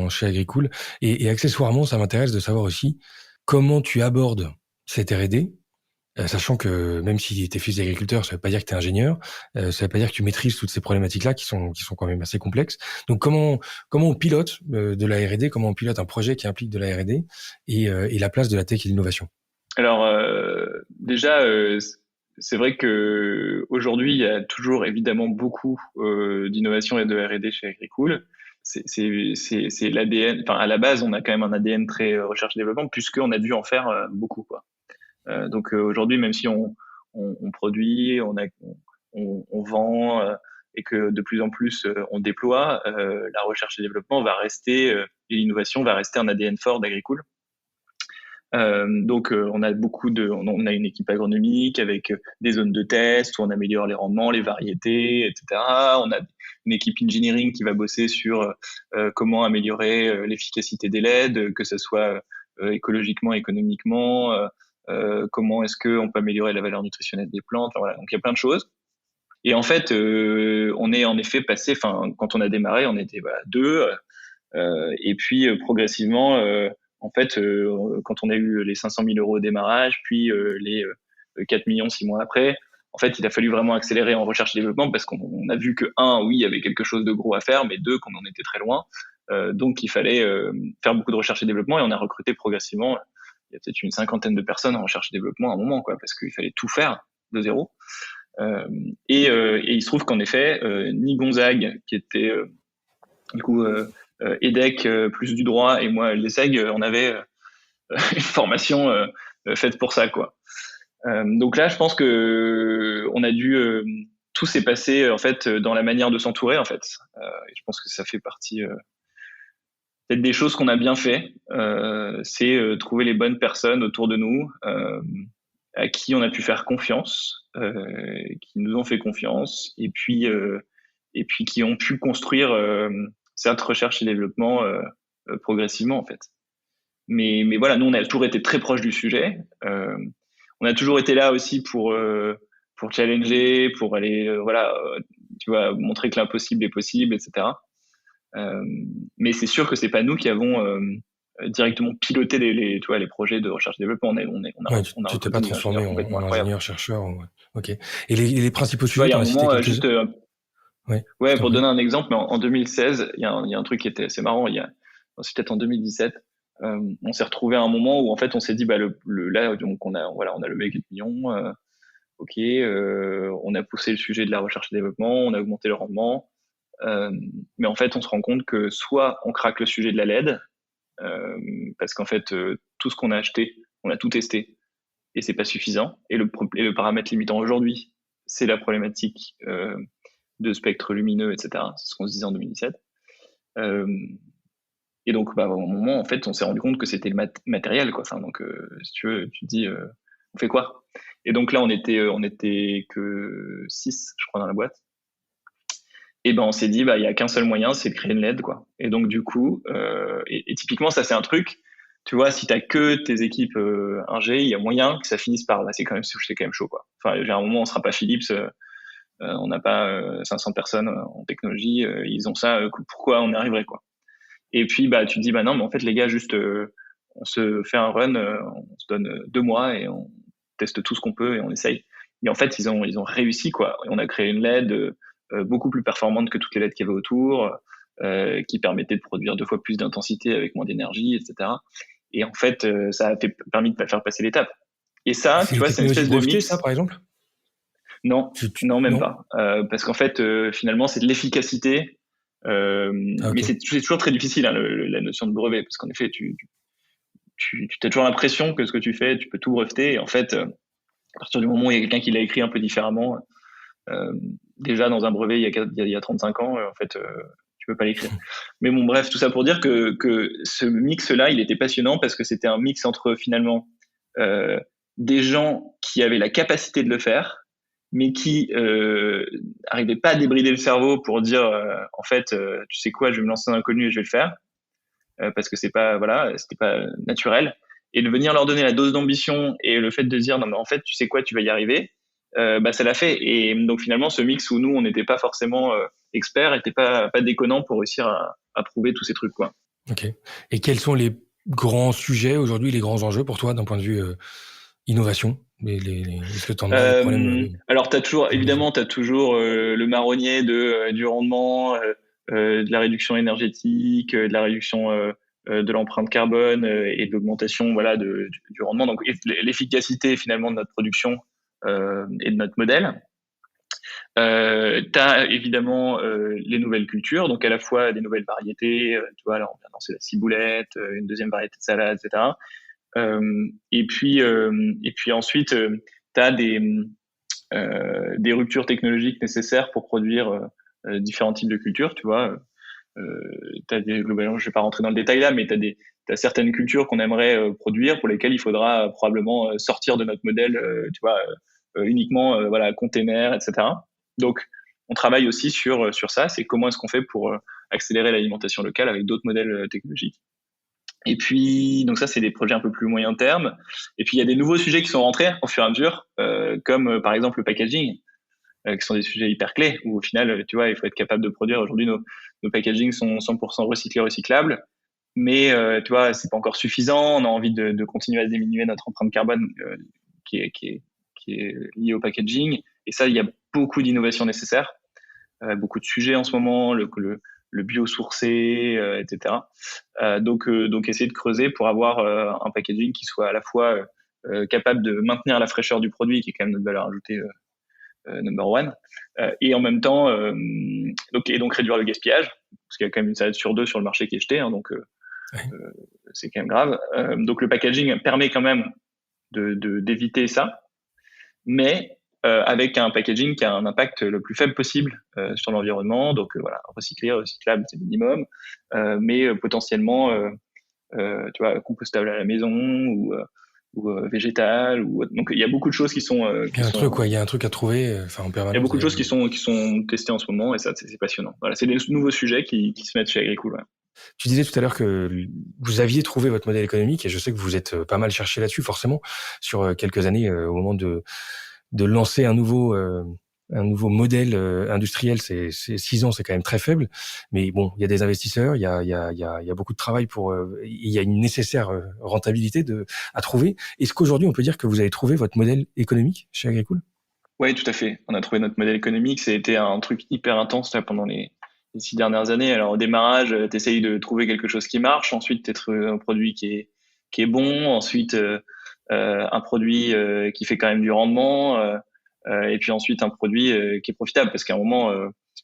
chez Agricool. Et accessoirement, ça m'intéresse de savoir aussi comment tu abordes cette R&D, sachant que même si tu es fils d'agriculteur, ça veut pas dire que tu es ingénieur, ça veut pas dire que tu maîtrises toutes ces problématiques-là qui sont quand même assez complexes. Donc comment on pilote de la R&D, comment on pilote un projet qui implique de la R&D et la place de la tech et l'innovation? Alors déjà, c'est vrai que aujourd'hui, il y a toujours évidemment beaucoup d'innovation et de R&D chez Agricool. C'est l'ADN. Enfin, à la base, on a quand même un ADN très recherche-développement puisqu'on a dû en faire beaucoup, quoi. Donc aujourd'hui, même si on produit, on vend et que de plus en plus on déploie, la recherche et développement va rester et l'innovation va rester un ADN fort d'Agricool. Donc on a on a une équipe agronomique avec des zones de test où on améliore les rendements, les variétés, etc. On a une équipe engineering qui va bosser sur comment améliorer l'efficacité des LED, que ce soit écologiquement, économiquement, comment est-ce qu'on peut améliorer la valeur nutritionnelle des plantes. Enfin, voilà. Donc il y a plein de choses. Et en fait, on est en effet passé. Enfin, quand on a démarré, on était 2. Et puis progressivement, en fait, quand on a eu les 500 000 euros au démarrage, puis les 4 millions 6 mois après, en fait, il a fallu vraiment accélérer en recherche et développement parce qu'on a vu que oui, il y avait quelque chose de gros à faire, mais 2, qu'on en était très loin. Donc, il fallait faire beaucoup de recherche et développement et on a recruté progressivement. Il y a peut-être une 50aine de personnes en recherche et développement à un moment, quoi, parce qu'il fallait tout faire de zéro. Et il se trouve qu'en effet, Nick Gonzague, qui était du coup EDEC plus du droit et moi l'ESSEG, on avait une formation faite pour ça, quoi. Donc là, je pense que on a dû tout s'est passé en fait dans la manière de s'entourer, en fait. Et je pense que ça fait partie peut-être des choses qu'on a bien fait. C'est trouver les bonnes personnes autour de nous à qui on a pu faire confiance, qui nous ont fait confiance, et puis qui ont pu construire cette recherche et développement progressivement, en fait. Mais voilà, nous on a toujours été très proche du sujet. On a toujours été là aussi pour challenger, pour aller tu vois, montrer que l'impossible est possible, etc. Mais c'est sûr que c'est pas nous qui avons directement piloté les projets de recherche et développement. Tu t'es pas transformé en ingénieur chercheur. Ouais. Ok. Et les principaux sujets, il y a un moment juste. Ouais, pour donner un exemple, en 2016, il y a un truc qui était assez marrant. C'est peut-être en 2017. On s'est retrouvé à un moment où en fait on s'est dit là donc on a levé 4 millions. Ok, on a poussé le sujet de la recherche et développement, on a augmenté le rendement. Mais en fait, on se rend compte que soit on craque le sujet de la LED, parce qu'en fait, tout ce qu'on a acheté, on a tout testé et c'est pas suffisant. Et le paramètre limitant aujourd'hui, c'est la problématique de spectre lumineux, etc. C'est ce qu'on se disait en 2017. Et donc, au moment, en fait, on s'est rendu compte que c'était le matériel, quoi. Enfin, donc, si tu veux, tu te dis, on fait quoi? Et donc là, on était que 6, je crois, dans la boîte. Et ben, on s'est dit, il y a qu'un seul moyen, c'est de créer une LED, quoi. Et donc, du coup, et typiquement, ça, c'est un truc, tu vois, si t'as que tes équipes ingé, il y a moyen que ça finisse par, c'est quand même chaud, quoi. Enfin, à un moment, on sera pas Philips, on n'a pas 500 personnes en technologie, ils ont ça, pourquoi on y arriverait, quoi. Et puis, tu te dis, non, mais en fait, les gars, juste, on se fait un run, on se donne 2 mois et on teste tout ce qu'on peut et on essaye. Et en fait, ils ont réussi, quoi. Et on a créé une LED beaucoup plus performante que toutes les LED qu'il y avait autour, qui permettait de produire 2 fois plus d'intensité avec moins d'énergie, etc. Et en fait, ça a permis de faire passer l'étape. Et ça, tu vois, c'est une espèce de mix. Ça, par exemple? Non, non, même pas. Parce qu'en fait, finalement, c'est de l'efficacité. Okay. Mais c'est toujours très difficile, hein, la notion de brevet, parce qu'en effet, tu as toujours l'impression que ce que tu fais, tu peux tout breveter. Et en fait, à partir du moment où il y a quelqu'un qui l'a écrit un peu différemment, déjà dans un brevet il y a 35 ans, en fait, tu peux pas l'écrire. Mais bon, bref, tout ça pour dire que ce mix-là, il était passionnant parce que c'était un mix entre finalement des gens qui avaient la capacité de le faire, mais qui arrivaient pas à débrider le cerveau pour dire en fait, tu sais quoi, je vais me lancer dans l'inconnu et je vais le faire parce que c'était pas naturel. Et de venir leur donner la dose d'ambition et le fait de dire non mais en fait, tu sais quoi, tu vas y arriver. Ça l'a fait. Et donc finalement, ce mix où nous, on n'était pas forcément experts, était pas déconnant pour réussir à prouver tous ces trucs, quoi. Ok. Et quels sont les grands sujets aujourd'hui, les grands enjeux pour toi d'un point de vue innovation? Est-ce que t'en as des problèmes Alors, t'as toujours le marronnier du rendement, de la réduction énergétique, de la réduction de l'empreinte carbone et de l'augmentation, du rendement. Donc, l'efficacité finalement de notre production et de notre modèle. T'as évidemment les nouvelles cultures, donc à la fois des nouvelles variétés. Tu vois, là on vient de lancer la ciboulette, une deuxième variété de salade, etc. Et puis ensuite, t'as des ruptures technologiques nécessaires pour produire différents types de cultures. Tu vois, globalement, je vais pas rentrer dans le détail là, mais t'as certaines cultures qu'on aimerait produire pour lesquelles il faudra probablement sortir de notre modèle, tu vois, uniquement container, etc. Donc, on travaille aussi sur ça. C'est comment est-ce qu'on fait pour accélérer l'alimentation locale avec d'autres modèles technologiques. Et puis, donc ça, c'est des projets un peu plus moyen terme. Et puis, il y a des nouveaux sujets qui sont rentrés au fur et à mesure, comme par exemple le packaging, qui sont des sujets hyper clés, où au final, tu vois, il faut être capable de produire. Aujourd'hui, nos packaging sont 100% recyclés, recyclables. Mais, tu vois, c'est pas encore suffisant. On a envie de continuer à diminuer notre empreinte carbone qui est liée au packaging. Et ça, il y a beaucoup d'innovations nécessaires, beaucoup de sujets en ce moment, le biosourcé, etc. Donc essayer de creuser pour avoir un packaging qui soit à la fois capable de maintenir la fraîcheur du produit, qui est quand même notre valeur ajoutée number one, et en même temps donc réduire le gaspillage, parce qu'il y a quand même une salade sur 2 sur le marché qui est jetée, hein, donc c'est quand même grave. Donc le packaging permet quand même d'éviter ça, mais avec un packaging qui a un impact le plus faible possible sur l'environnement. Donc recyclé, recyclable, c'est le minimum, mais potentiellement tu vois, compostable à la maison ou végétal. Donc il y a beaucoup de choses qui sont il y a un truc à trouver en permanence. Il y a beaucoup de choses qui sont testées en ce moment et ça c'est passionnant. Voilà, c'est des nouveaux sujets qui se mettent chez Agricool. Ouais. Tu disais tout à l'heure que vous aviez trouvé votre modèle économique et je sais que vous êtes pas mal cherché là-dessus forcément sur quelques années au moment de lancer un nouveau modèle industriel. C'est 6 ans, c'est quand même très faible, mais bon, il y a des investisseurs, il y a beaucoup de travail il y a une nécessaire rentabilité à trouver. Est-ce qu'aujourd'hui on peut dire que vous avez trouvé votre modèle économique chez Agricool? Oui, tout à fait. On a trouvé notre modèle économique. Ça a été un truc hyper intense là pendant les 6 dernières années. Alors au démarrage, t'essayes de trouver quelque chose qui marche. Ensuite, t'as un produit qui est bon. Ensuite, un produit qui fait quand même du rendement. Et puis ensuite, un produit qui est profitable. Parce qu'à un moment,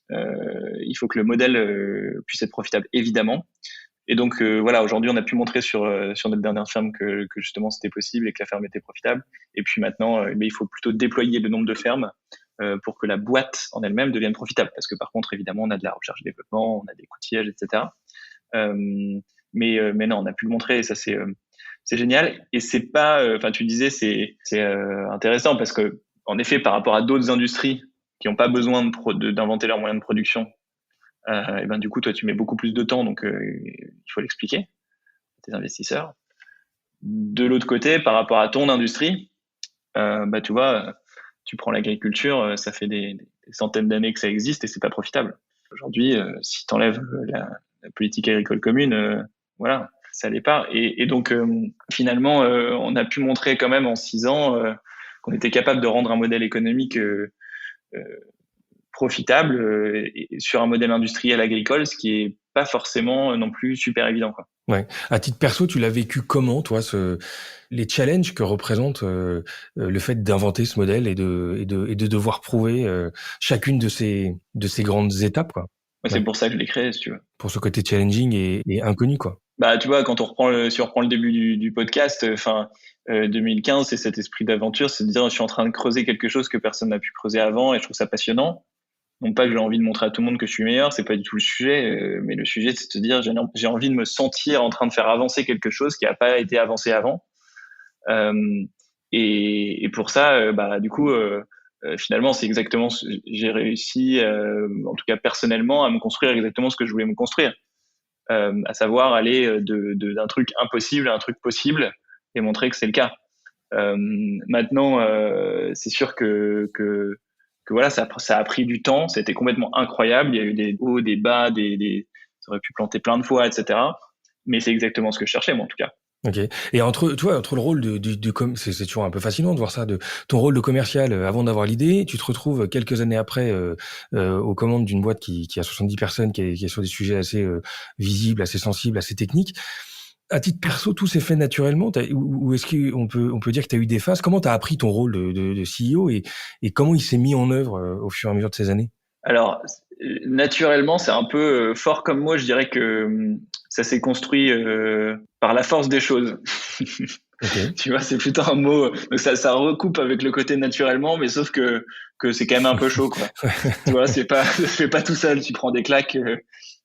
il faut que le modèle puisse être profitable, évidemment. Et donc voilà, aujourd'hui on a pu montrer sur notre dernière ferme que justement c'était possible et que la ferme était profitable. Et puis maintenant, mais il faut plutôt déployer le nombre de fermes pour que la boîte en elle-même devienne profitable. Parce que par contre, évidemment, on a de la recherche et développement, on a des coûtillages, etc. Mais non, on a pu le montrer et ça c'est génial. Et c'est pas, enfin tu disais c'est intéressant parce que en effet par rapport à d'autres industries qui n'ont pas besoin d'inventer leurs moyens de production, et ben du coup toi tu mets beaucoup plus de temps, donc il faut l'expliquer à tes investisseurs. De l'autre côté, par rapport à ton industrie, bah tu vois, tu prends l'agriculture, ça fait des centaines d'années que ça existe et c'est pas profitable. Aujourd'hui, si t'enlèves la politique agricole commune, voilà, ça l'est pas. Et donc finalement, on a pu montrer quand même en 6 ans qu'on était capable de rendre un modèle économique profitable sur un modèle industriel agricole, ce qui est pas forcément non plus super évident, quoi. Ouais. À titre perso, tu l'as vécu comment, toi, les challenges que représente le fait d'inventer ce modèle et de devoir prouver chacune de ces grandes étapes, quoi. Ouais, c'est pour ça que je l'ai créé, si tu veux. Pour ce côté challenging et inconnu, quoi. Bah, tu vois, quand si on reprend le début du podcast, 2015, c'est cet esprit d'aventure, c'est de dire, je suis en train de creuser quelque chose que personne n'a pu creuser avant et je trouve ça passionnant. Non pas que j'ai envie de montrer à tout le monde que je suis meilleur, c'est pas du tout le sujet, mais le sujet, c'est de te dire, j'ai envie de me sentir en train de faire avancer quelque chose qui n'a pas été avancé avant. Et pour ça, bah, du coup, finalement, c'est exactement, j'ai réussi, en tout cas personnellement, à me construire exactement ce que je voulais me construire. À savoir aller d'un truc impossible à un truc possible et montrer que c'est le cas. Maintenant, c'est sûr que voilà, ça a pris du temps, c'était complètement incroyable, il y a eu des hauts, des bas, ça aurait pu planter plein de fois, etc. Mais c'est exactement ce que je cherchais, moi, en tout cas. Ok. Et entre le rôle c'est toujours un peu fascinant de voir ça, de ton rôle de commercial avant d'avoir l'idée, tu te retrouves quelques années après aux commandes d'une boîte qui a 70 personnes, qui est sur des sujets assez visibles, assez sensibles, assez techniques. À titre perso, tout s'est fait naturellement, ou est-ce qu'on peut dire que tu as eu des phases? Comment tu as appris ton rôle de CEO et comment il s'est mis en œuvre au fur et à mesure de ces années? Alors, naturellement, c'est un peu fort comme moi, je dirais que ça s'est construit par la force des choses. Okay. Tu vois, c'est plutôt un mot. Donc ça recoupe avec le côté naturellement, mais sauf que c'est quand même un peu chaud, quoi. Tu vois, ça se fait pas tout seul. Tu prends des claques,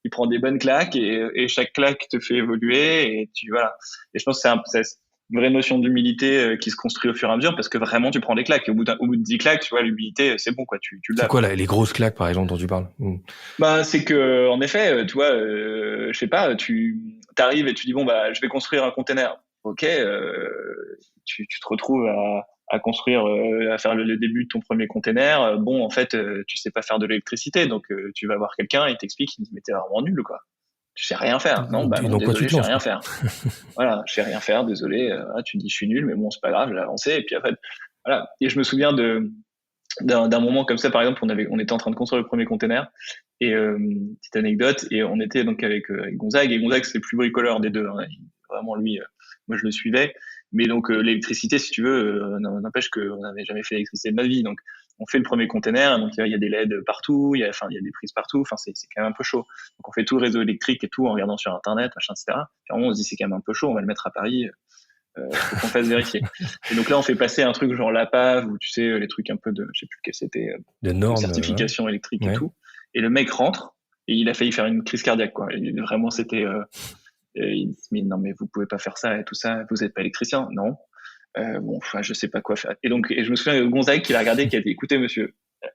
tu prends des bonnes claques et chaque claque te fait évoluer et voilà. Et je pense que c'est une vraie notion d'humilité qui se construit au fur et à mesure parce que vraiment tu prends des claques. Et au bout de 10 claques, tu vois, l'humilité, c'est bon, quoi. Tu l'as. C'est quoi les grosses claques, par exemple, dont tu parles? Bah, c'est que, en effet, tu vois, je sais pas, tu t'arrives et tu dis bon bah je vais construire un container. Ok, tu te retrouves à construire, à faire le début de ton premier container. Bon, en fait, tu sais pas faire de l'électricité, donc tu vas voir quelqu'un, il t'explique, il dit mais t'es vraiment nul, quoi. Tu sais rien faire. Non, bah non, désolé, je sais rien faire. Voilà, je sais rien faire, désolé. Tu dis je suis nul, mais bon, c'est pas grave, je vais avancer. Et puis après, voilà. Et je me souviens d'un moment comme ça, par exemple, on était en train de construire le premier container. Et petite anecdote, et on était donc avec Gonzague, et Gonzague c'est le plus bricoleur des deux, hein. Vraiment lui, moi je le suivais, mais donc l'électricité, si tu veux, n'empêche qu'on n'avait jamais fait l'électricité de ma vie. Donc on fait le premier container, donc il y a des LED partout, il y a des prises partout, enfin c'est quand même un peu chaud. Donc on fait tout le réseau électrique et tout en regardant sur internet, machin, etc. Puis on se dit c'est quand même un peu chaud, on va le mettre à Paris, faut qu'on fasse vérifier. Et donc là on fait passer un truc genre l'APAV, ou tu sais les trucs un peu je sais plus quel c'était, de normes, certification électrique et tout. Et le mec rentre et il a failli faire une crise cardiaque, quoi. Et vraiment c'était il dit mais non mais vous pouvez pas faire ça et tout ça, vous êtes pas électricien. Non. Bon, enfin je sais pas quoi faire. Et donc je me souviens de Gonzague qui l'a regardé, qui a dit écoutez monsieur,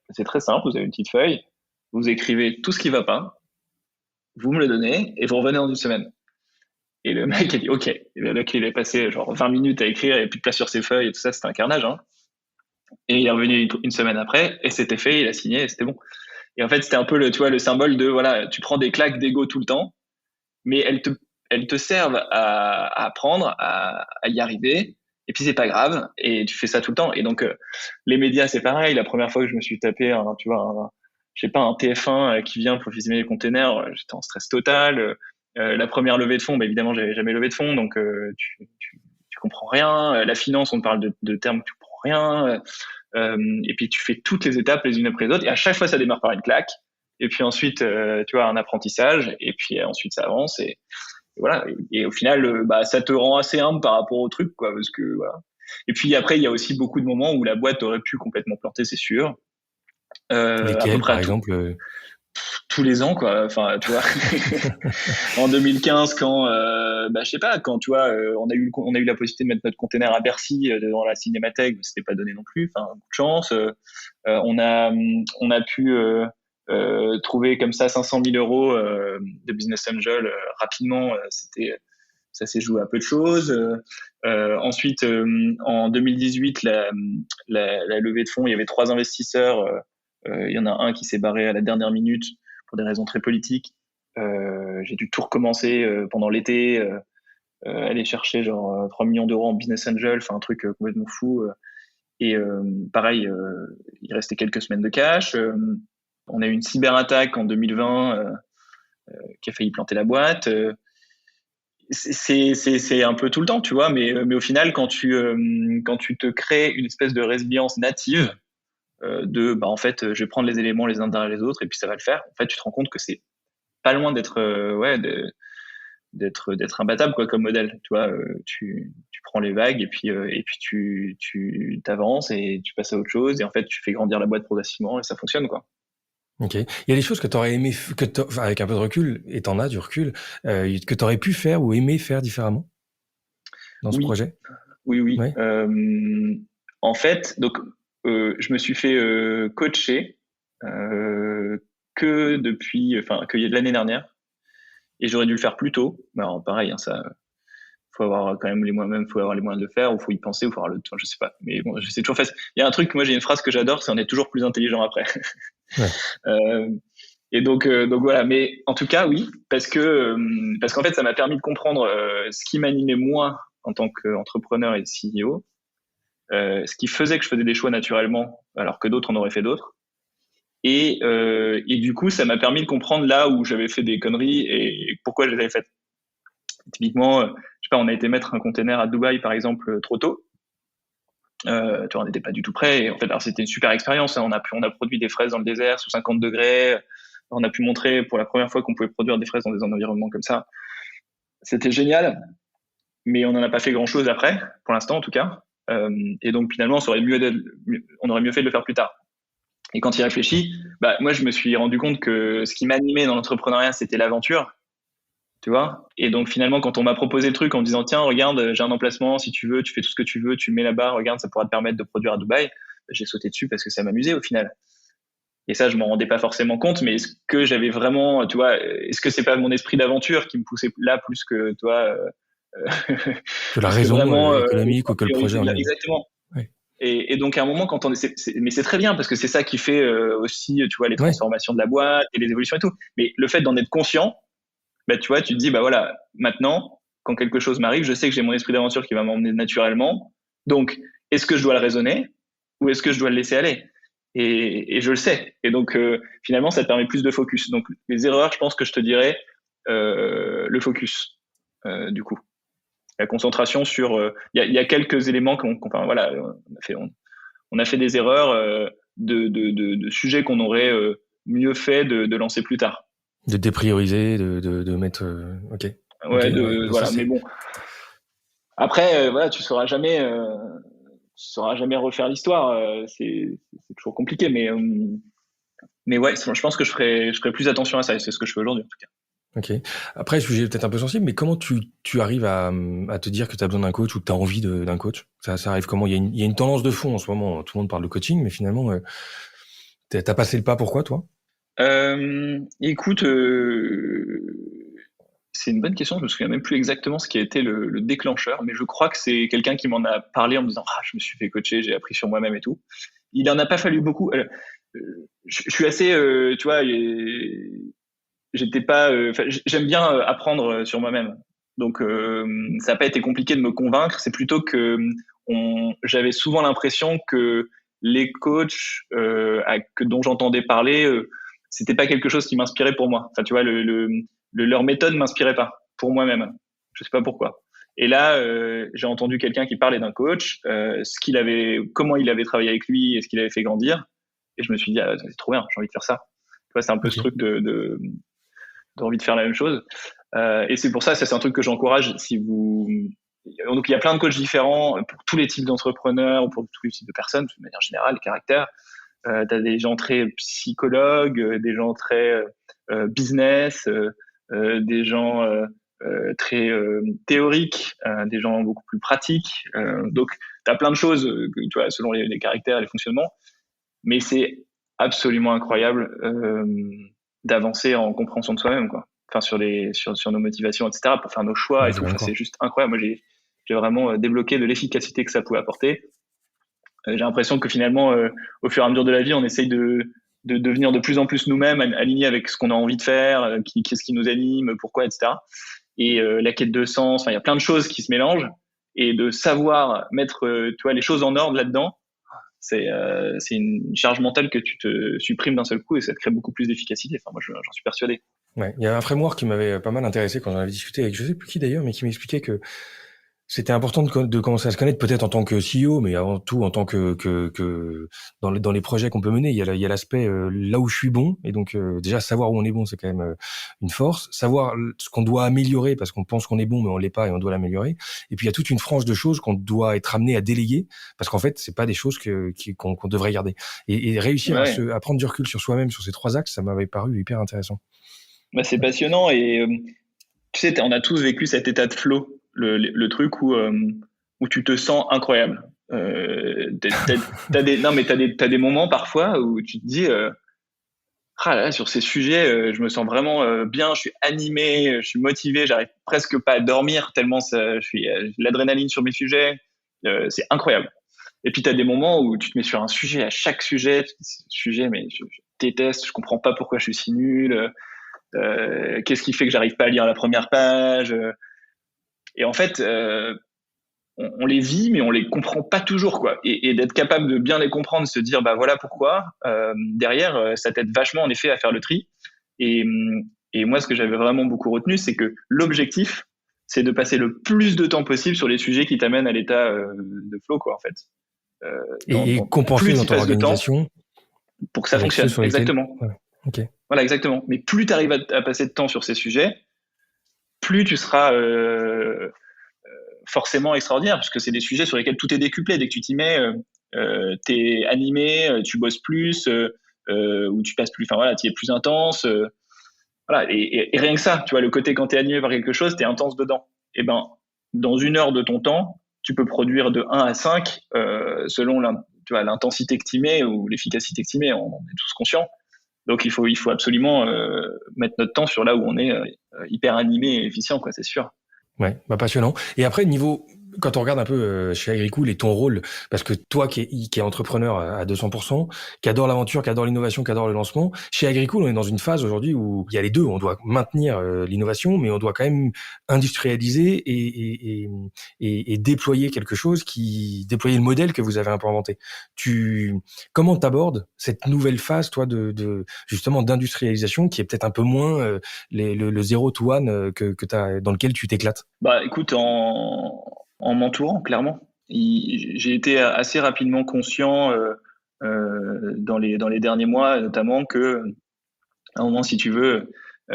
c'est très simple, vous avez une petite feuille, vous écrivez tout ce qui va pas, vous me le donnez et vous revenez dans une semaine. Et le mec a dit ok. Et le mec il est passé genre 20 minutes à écrire, il n'y avait plus de place sur ses feuilles et tout ça, c'était un carnage, hein. Et il est revenu une semaine après et c'était fait, il a signé et c'était bon. Et en fait, c'était un peu le symbole de, voilà, tu prends des claques d'ego tout le temps, mais elles te servent à apprendre, à y arriver. Et puis, c'est pas grave. Et tu fais ça tout le temps. Et donc, les médias, c'est pareil. La première fois que je me suis tapé un TF1 qui vient pour filmer les containers, j'étais en stress total. La première levée de fonds, bah, évidemment, j'avais jamais levé de fonds. Donc, tu comprends rien. La finance, on te parle de termes que tu comprends rien. Et puis tu fais toutes les étapes les unes après les autres et à chaque fois ça démarre par une claque et puis ensuite tu vois un apprentissage et puis ensuite ça avance voilà. Et au final, ça te rend assez humble par rapport au truc, quoi, parce que voilà. Et puis après, il y a aussi beaucoup de moments où la boîte aurait pu complètement planter, c'est sûr. À peu Lesquels, près par exemple tous les ans, quoi. Enfin, tu vois, en 2015, quand, je sais pas, quand tu vois, on a eu la possibilité de mettre notre container à Bercy devant la Cinémathèque, mais c'était pas donné non plus. Enfin, coup de chance. On a pu trouver comme ça 500 000 euros de business angel rapidement. Ça s'est joué à peu de choses. Ensuite, en 2018, la levée de fonds, il y avait 3 investisseurs. Il y en a un qui s'est barré à la dernière minute pour des raisons très politiques. J'ai dû tout recommencer pendant l'été, aller chercher genre 3 millions d'euros en business angel, enfin un truc complètement fou. Et pareil, il restait quelques semaines de cash. On a eu une cyberattaque en 2020 qui a failli planter la boîte. C'est un peu tout le temps, tu vois, mais au final, quand tu te crées une espèce de résilience native, en fait, je vais prendre les éléments les uns derrière les autres et puis ça va le faire. En fait, tu te rends compte que c'est pas loin d'être d'être imbattable, quoi, comme modèle. Tu vois, tu prends les vagues et puis tu t'avances et tu passes à autre chose et en fait, tu fais grandir la boîte progressivement et ça fonctionne, quoi. Ok. Il y a des choses que tu aurais aimé, enfin, avec un peu de recul, et t'en as du recul, que tu aurais pu faire ou aimé faire différemment dans ce Oui, projet? oui. Ouais. En fait, donc, je me suis fait coacher que l'année dernière, et j'aurais dû le faire plus tôt. Alors, pareil, hein, ça, faut avoir quand même les moyens, faut avoir les moyens de le faire, ou faut y penser, ou faut avoir le temps, je sais pas. Mais bon, c'est toujours facile. Il y a un truc, moi, j'ai une phrase que j'adore, c'est on est toujours plus intelligent après. Ouais. Et donc voilà. Mais en tout cas, oui, parce qu'en fait, ça m'a permis de comprendre ce qui m'animait moins en tant qu'entrepreneur et CEO, ce qui faisait que je faisais des choix naturellement, alors que d'autres en auraient fait d'autres. Et du coup, ça m'a permis de comprendre là où j'avais fait des conneries et pourquoi je les avais faites. Typiquement, je sais pas, on a été mettre un container à Dubaï, par exemple, trop tôt. Tu vois, on n'était pas du tout prêt. Et en fait, alors c'était une super expérience. Hein. On a produit des fraises dans le désert sous 50 degrés. On a pu montrer pour la première fois qu'on pouvait produire des fraises dans des environnements comme ça. C'était génial, mais on n'en a pas fait grand-chose après, pour l'instant en tout cas. Et donc finalement, on aurait mieux fait de le faire plus tard. Et quand il réfléchit, moi je me suis rendu compte que ce qui m'animait dans l'entrepreneuriat, c'était l'aventure. Tu vois. Et donc finalement, quand on m'a proposé le truc en me disant tiens, regarde, j'ai un emplacement, si tu veux, tu fais tout ce que tu veux, tu mets là-bas, regarde, ça pourra te permettre de produire à Dubaï. J'ai sauté dessus parce que ça m'amusait au final. Et ça, je m'en rendais pas forcément compte, mais est-ce que j'avais vraiment, tu vois, est-ce que c'est pas mon esprit d'aventure qui me poussait là plus que toi Que la plus que raison vraiment économique ou que le projet en lui-même. exactement. Ouais. Et donc à un moment, quand mais c'est très bien parce que c'est ça qui fait aussi, tu vois, les Ouais. transformations de la boîte et les évolutions et tout. Mais le fait d'en être conscient, tu vois, tu te dis, voilà, maintenant, quand quelque chose m'arrive, je sais que j'ai mon esprit d'aventure qui va m'emmener naturellement. Donc, est-ce que je dois le raisonner ou est-ce que je dois le laisser aller et je le sais. Et donc, finalement, ça te permet plus de focus. Donc, les erreurs, je pense que je te dirais le focus, du coup. La concentration sur... Il y a quelques éléments enfin, voilà, on a fait des erreurs de sujets qu'on aurait mieux fait de lancer plus tard. De déprioriser, de mettre... ok. Ouais, Okay, voilà. Mais bon, après, voilà, tu sauras jamais refaire l'histoire. C'est toujours compliqué, mais ouais, je pense que je ferai plus attention à ça. Et c'est ce que je fais aujourd'hui, en tout cas. Ok. Après, sujet peut-être un peu sensible, mais comment tu arrives à te dire que tu as besoin d'un coach ou que tu as envie d'un coach? Ça arrive comment? Il y a une tendance de fond en ce moment. Tout le monde parle de coaching, mais finalement, t'as passé le pas. Pourquoi, toi? Écoute, c'est une bonne question. Je me souviens même plus exactement ce qui a été le déclencheur, mais je crois que c'est quelqu'un qui m'en a parlé en me disant je me suis fait coacher, j'ai appris sur moi-même et tout. Il en a pas fallu beaucoup. Je suis assez, tu vois, j'étais pas. J'aime bien apprendre sur moi-même. Donc ça n'a pas été compliqué de me convaincre. C'est plutôt que j'avais souvent l'impression que les coachs dont j'entendais parler, c'était pas quelque chose qui m'inspirait pour moi. Enfin, tu vois, leur méthode m'inspirait pas pour moi-même. Je sais pas pourquoi. Et là, j'ai entendu quelqu'un qui parlait d'un coach, comment il avait travaillé avec lui et ce qu'il avait fait grandir. Et je me suis dit, c'est trop bien, j'ai envie de faire ça. Tu vois, c'est un peu ce truc de envie de faire la même chose. Et c'est pour ça, c'est un truc que j'encourage. Donc il y a plein de coachs différents pour tous les types d'entrepreneurs ou pour tous les types de personnes, de manière générale, caractère. T'as des gens très psychologues, des gens très business, des gens très théoriques, des gens beaucoup plus pratiques. Donc t'as plein de choses, tu vois, selon les caractères et les fonctionnements. Mais c'est absolument incroyable d'avancer en compréhension de soi-même, quoi. Enfin, sur nos motivations, etc., pour faire nos choix et tout. Enfin, c'est juste incroyable. Moi, j'ai vraiment débloqué de l'efficacité que ça pouvait apporter. J'ai l'impression que finalement, au fur et à mesure de la vie, on essaye de devenir de plus en plus nous-mêmes, alignés avec ce qu'on a envie de faire, qu'est-ce qui nous anime, pourquoi, etc. Et la quête de sens, il y a plein de choses qui se mélangent. Et de savoir mettre tu vois, les choses en ordre là-dedans, c'est une charge mentale que tu te supprimes d'un seul coup et ça te crée beaucoup plus d'efficacité. Enfin, moi, j'en suis persuadé. Ouais, il y a un framework qui m'avait pas mal intéressé quand on avait discuté avec je sais plus qui d'ailleurs, mais qui m'expliquait que c'était important de commencer à se connaître peut-être en tant que CEO, mais avant tout en tant que dans les projets qu'on peut mener. Il y a l'aspect là où je suis bon, et donc déjà savoir où on est bon, c'est quand même une force. Savoir ce qu'on doit améliorer parce qu'on pense qu'on est bon, mais on l'est pas et on doit l'améliorer. Et puis il y a toute une frange de choses qu'on doit être amené à déléguer parce qu'en fait c'est pas des choses qu'on devrait garder. Et réussir à prendre du recul sur soi-même sur ces trois axes, ça m'avait paru hyper intéressant. Bah, c'est passionnant et tu sais, on a tous vécu cet état de flow. Le truc où tu te sens incroyable. T'as des moments parfois où tu te dis là, sur ces sujets, je me sens vraiment bien, je suis animé, je suis motivé, j'arrive presque pas à dormir tellement j'ai l'adrénaline sur mes sujets, c'est incroyable. Et puis t'as des moments où tu te mets sur un sujet, à chaque sujet, mais je déteste, je comprends pas pourquoi je suis si nul, qu'est-ce qui fait que j'arrive pas à lire la première page, et en fait, on les vit, mais on les comprend pas toujours, quoi. Et d'être capable de bien les comprendre, se dire, bah voilà pourquoi. Derrière, ça t'aide vachement, en effet, à faire le tri. Et moi, ce que j'avais vraiment beaucoup retenu, c'est que l'objectif, c'est de passer le plus de temps possible sur les sujets qui t'amènent à l'état de flow, quoi, en fait. Et compenser dans ton organisation pour que ça fonctionne. Exactement. Ouais. Okay. Voilà, exactement. Mais plus tu arrives à passer de temps sur ces sujets, plus tu seras forcément extraordinaire, parce que c'est des sujets sur lesquels tout est décuplé. Dès que tu t'y mets, t'es animé, tu bosses plus, ou tu passes plus, enfin voilà, tu es plus intense. Voilà, et rien que ça, tu vois, le côté quand t'es animé par quelque chose, t'es intense dedans. Et ben, dans 1 heure de ton temps, tu peux produire de 1 à 5 selon l'intensité que tu mets ou l'efficacité que tu mets. On est tous conscients. Donc il faut absolument mettre notre temps sur là où on est hyper animé et efficient, quoi, c'est sûr. Ouais, bah passionnant. Et après, quand on regarde un peu chez Agricool et ton rôle, parce que toi qui est entrepreneur à 200%, qui adore l'aventure, qui adore l'innovation, qui adore le lancement, chez Agricool, on est dans une phase aujourd'hui où il y a les deux. On doit maintenir l'innovation, mais on doit quand même industrialiser et déployer quelque chose déployer le modèle que vous avez un peu inventé. Comment t'abordes cette nouvelle phase, toi, de justement d'industrialisation, qui est peut-être un peu moins le 0 to 1 que dans lequel tu t'éclates? Bah, écoute, en m'entourant, clairement. J'ai été assez rapidement conscient dans les derniers mois, notamment que, à un moment, si tu veux,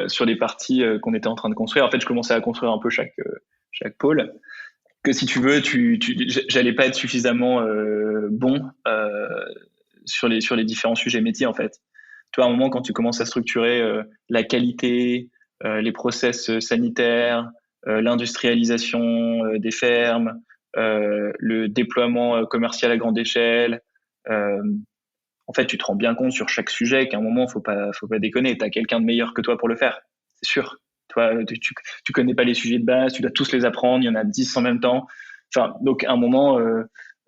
sur les parties qu'on était en train de construire, en fait, je commençais à construire un peu chaque pôle, que si tu veux, j'allais pas être suffisamment bon sur les différents sujets métiers, en fait. Tu vois, à un moment, quand tu commences à structurer la qualité, les process sanitaires, l'industrialisation des fermes, le déploiement commercial à grande échelle. En fait, tu te rends bien compte sur chaque sujet qu'à un moment, faut pas déconner. T'as quelqu'un de meilleur que toi pour le faire, c'est sûr. Toi, tu connais pas les sujets de base, tu dois tous les apprendre. Il y en a 10 en même temps. Enfin, donc à un moment,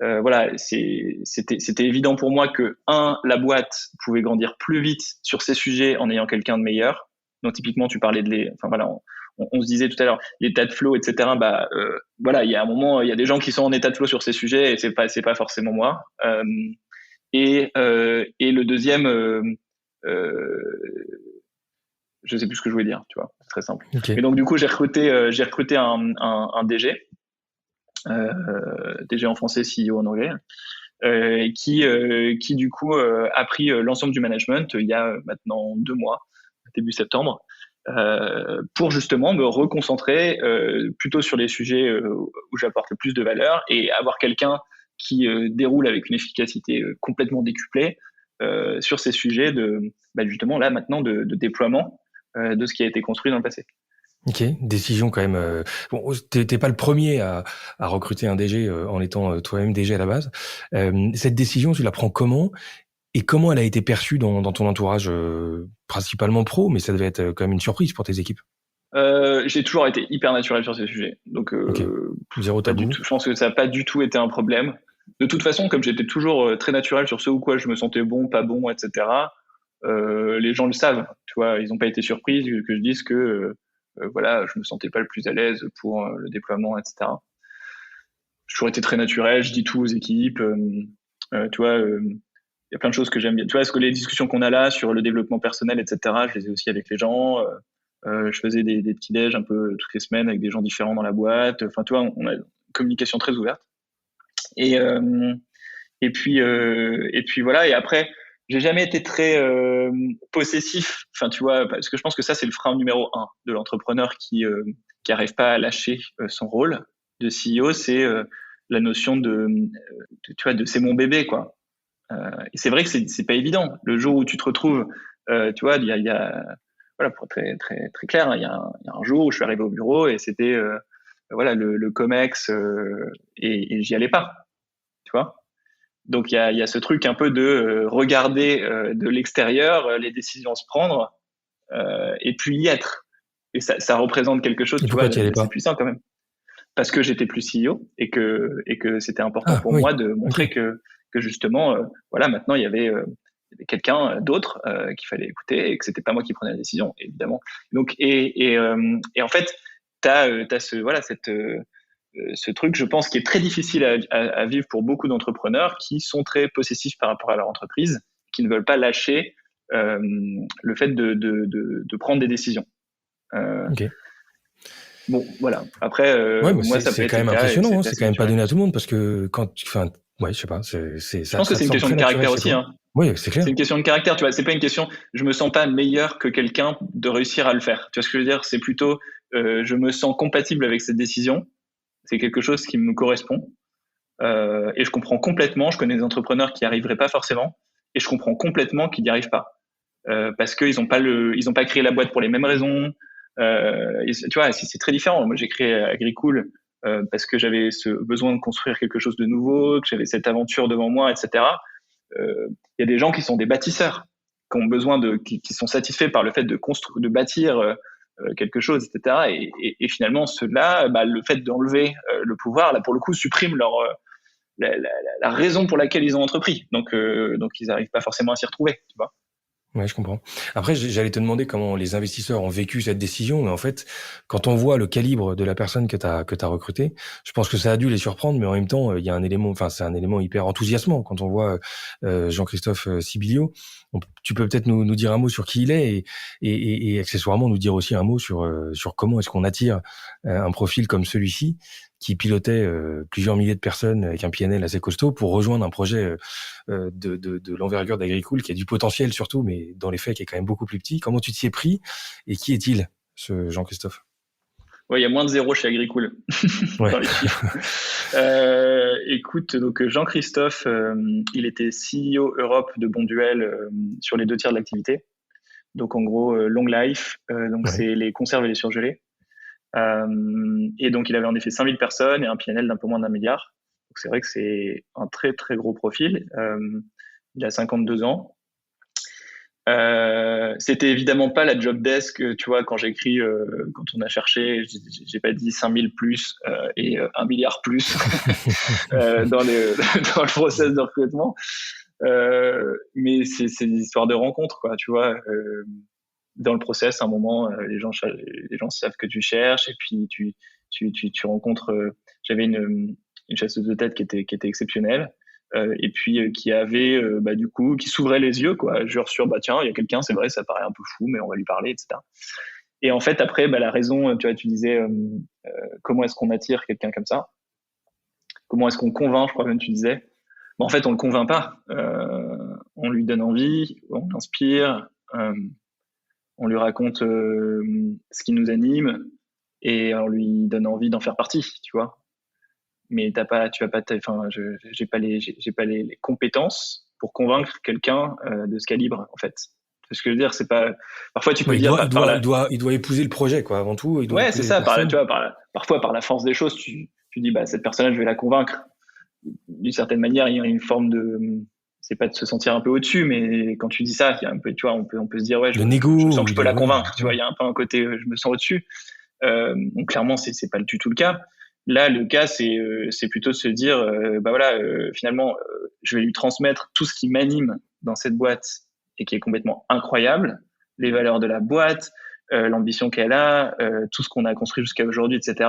voilà, c'était évident pour moi que la boîte pouvait grandir plus vite sur ces sujets en ayant quelqu'un de meilleur. Donc typiquement, tu parlais enfin voilà. On se disait tout à l'heure l'état de flow, etc. Voilà, il y a un moment, il y a des gens qui sont en état de flow sur ces sujets et c'est pas forcément moi. Et le deuxième, je sais plus ce que je voulais dire, tu vois, c'est très simple. Okay. Et donc du coup, j'ai recruté un DG, DG en français, CEO en anglais, qui du coup a pris l'ensemble du management il y a maintenant 2 mois, début septembre. pour justement me reconcentrer plutôt sur les sujets où j'apporte le plus de valeur et avoir quelqu'un qui déroule avec une efficacité complètement décuplée sur ces sujets justement là maintenant de déploiement de ce qui a été construit dans le passé. Ok, décision quand même. Bon, t'es pas le premier à recruter un DG en étant toi-même DG à la base. Cette décision, tu la prends comment et comment elle a été perçue dans ton entourage, principalement pro, mais ça devait être quand même une surprise pour tes équipes. J'ai toujours été hyper naturel sur ces sujets, donc Zéro tabou. je pense que ça n'a pas du tout été un problème. De toute façon, comme j'étais toujours très naturel sur ce ou quoi je me sentais bon, pas bon, etc. Les gens le savent, tu vois, ils n'ont pas été surpris que je dise que voilà, je me sentais pas le plus à l'aise pour le déploiement, etc. J'ai toujours été très naturel, je dis tout aux équipes, tu vois. Il y a plein de choses que j'aime bien. Tu vois, est-ce que les discussions qu'on a là sur le développement personnel, etc., je les ai aussi avec les gens. Je faisais des petits déj un peu toutes les semaines avec des gens différents dans la boîte. Enfin, tu vois, on a une communication très ouverte. Et puis voilà. Et après, j'ai jamais été très possessif. Enfin, tu vois, parce que je pense que ça, c'est le frein numéro 1 de l'entrepreneur qui arrive pas à lâcher son rôle de CEO. C'est la notion tu vois, de c'est mon bébé, quoi. Et c'est vrai que c'est pas évident. Le jour où tu te retrouves, tu vois, il y a voilà, pour être très très très clair, il y a un jour où je suis arrivé au bureau et c'était voilà le Comex et j'y allais pas, tu vois. Donc il y a ce truc un peu de regarder de l'extérieur les décisions se prendre et puis y être. Et ça représente quelque chose, tu vois, c'est puissant quand même. Parce que j'étais plus CEO et que c'était important pour moi de montrer que justement voilà, maintenant il y avait quelqu'un d'autre qu'il fallait écouter et que c'était pas moi qui prenais la décision, évidemment. Donc et en fait t'as ce truc, je pense, qui est très difficile à vivre pour beaucoup d'entrepreneurs qui sont très possessifs par rapport à leur entreprise, qui ne veulent pas lâcher le fait de prendre des décisions. Bon, voilà. Après, moi, ça peut c'est être quand même le cas, impressionnant. C'est quand même pas donné à tout le monde parce que je sais pas. Je pense que c'est une question de caractère aussi. Hein. Oui, c'est clair. C'est une question de caractère. Tu vois, c'est pas une question. Je me sens pas meilleur que quelqu'un de réussir à le faire. Tu vois ce que je veux dire? C'est plutôt, je me sens compatible avec cette décision. C'est quelque chose qui me correspond. Et je comprends complètement. Je connais des entrepreneurs qui n'y arriveraient pas forcément, et je comprends complètement qu'ils n'y arrivent pas parce qu'ils n'ont pas créé la boîte pour les mêmes raisons. Tu vois, c'est très différent. Moi, j'ai créé Agricool parce que j'avais ce besoin de construire quelque chose de nouveau, que j'avais cette aventure devant moi, etc. Il y a des gens qui sont des bâtisseurs, qui ont besoin qui sont satisfaits par le fait de bâtir quelque chose, etc. Et finalement, ceux-là, le fait d'enlever le pouvoir, là, pour le coup, supprime la raison pour laquelle ils ont entrepris. Donc ils n'arrivent pas forcément à s'y retrouver, tu vois. Ouais, je comprends. Après, j'allais te demander comment les investisseurs ont vécu cette décision, mais en fait, quand on voit le calibre de la personne que t'as recruté, je pense que ça a dû les surprendre, mais en même temps, il y a un élément, c'est un élément hyper enthousiasmant quand on voit Jean-Christophe Sibilio. Tu peux peut-être nous dire un mot sur qui il est et accessoirement nous dire aussi un mot sur comment est-ce qu'on attire un profil comme celui-ci qui pilotait plusieurs milliers de personnes avec un PNL assez costaud pour rejoindre un projet de l'envergure d'Agricool qui a du potentiel surtout, mais dans les faits qui est quand même beaucoup plus petit. Comment tu t'y es pris et qui est-il, ce Jean-Christophe? Ouais, il y a moins de 0 chez Agricool dans les chiffres. Écoute, donc Jean-Christophe, il était CEO Europe de Bonduelle sur les 2 tiers de l'activité. Donc en gros, long life, c'est les conserves et les surgelés. Et donc il avait en effet 5000 personnes et un PNL d'un peu moins d'1 milliard. Donc c'est vrai que c'est un très très gros profil. Il a 52 ans. C'était évidemment pas la job desk, tu vois, quand j'écris, quand on a cherché, j'ai pas dit 5000 plus et 1 milliard plus dans le process de recrutement. Mais c'est une histoire de rencontre, quoi, tu vois. Dans le process, à un moment, les gens savent que tu cherches et puis tu rencontres. J'avais une chasseuse de tête qui était exceptionnelle et puis qui avait du coup qui s'ouvrait les yeux, quoi, genre sur tiens, il y a quelqu'un, c'est vrai, ça paraît un peu fou, mais on va lui parler, etc. Et en fait après la raison, tu vois, tu disais comment est-ce qu'on attire quelqu'un comme ça, comment est-ce qu'on convainc, je crois même tu disais. En fait on le convainc pas, on lui donne envie, on l'inspire. on lui raconte ce qui nous anime et on lui donne envie d'en faire partie, tu vois. Mais j'ai pas les compétences pour convaincre quelqu'un de ce calibre, en fait. Ce que je veux dire, c'est pas. Parfois, tu peux dire. Il doit épouser le projet, quoi, avant tout. Ouais, c'est ça. Parfois, par la force des choses, tu dis, bah, cette personne-là, je vais la convaincre. D'une certaine manière, il y a une forme de. C'est pas de se sentir un peu au-dessus, mais quand tu dis ça, il y a un peu, tu vois, on peut se dire, ouais, je sens que je peux la convaincre. Tu vois, il y a un peu un côté, je me sens au-dessus. Donc clairement, c'est pas du tout le cas. Là, le cas, c'est plutôt de se dire, finalement, je vais lui transmettre tout ce qui m'anime dans cette boîte et qui est complètement incroyable, les valeurs de la boîte, l'ambition qu'elle a, tout ce qu'on a construit jusqu'à aujourd'hui, etc.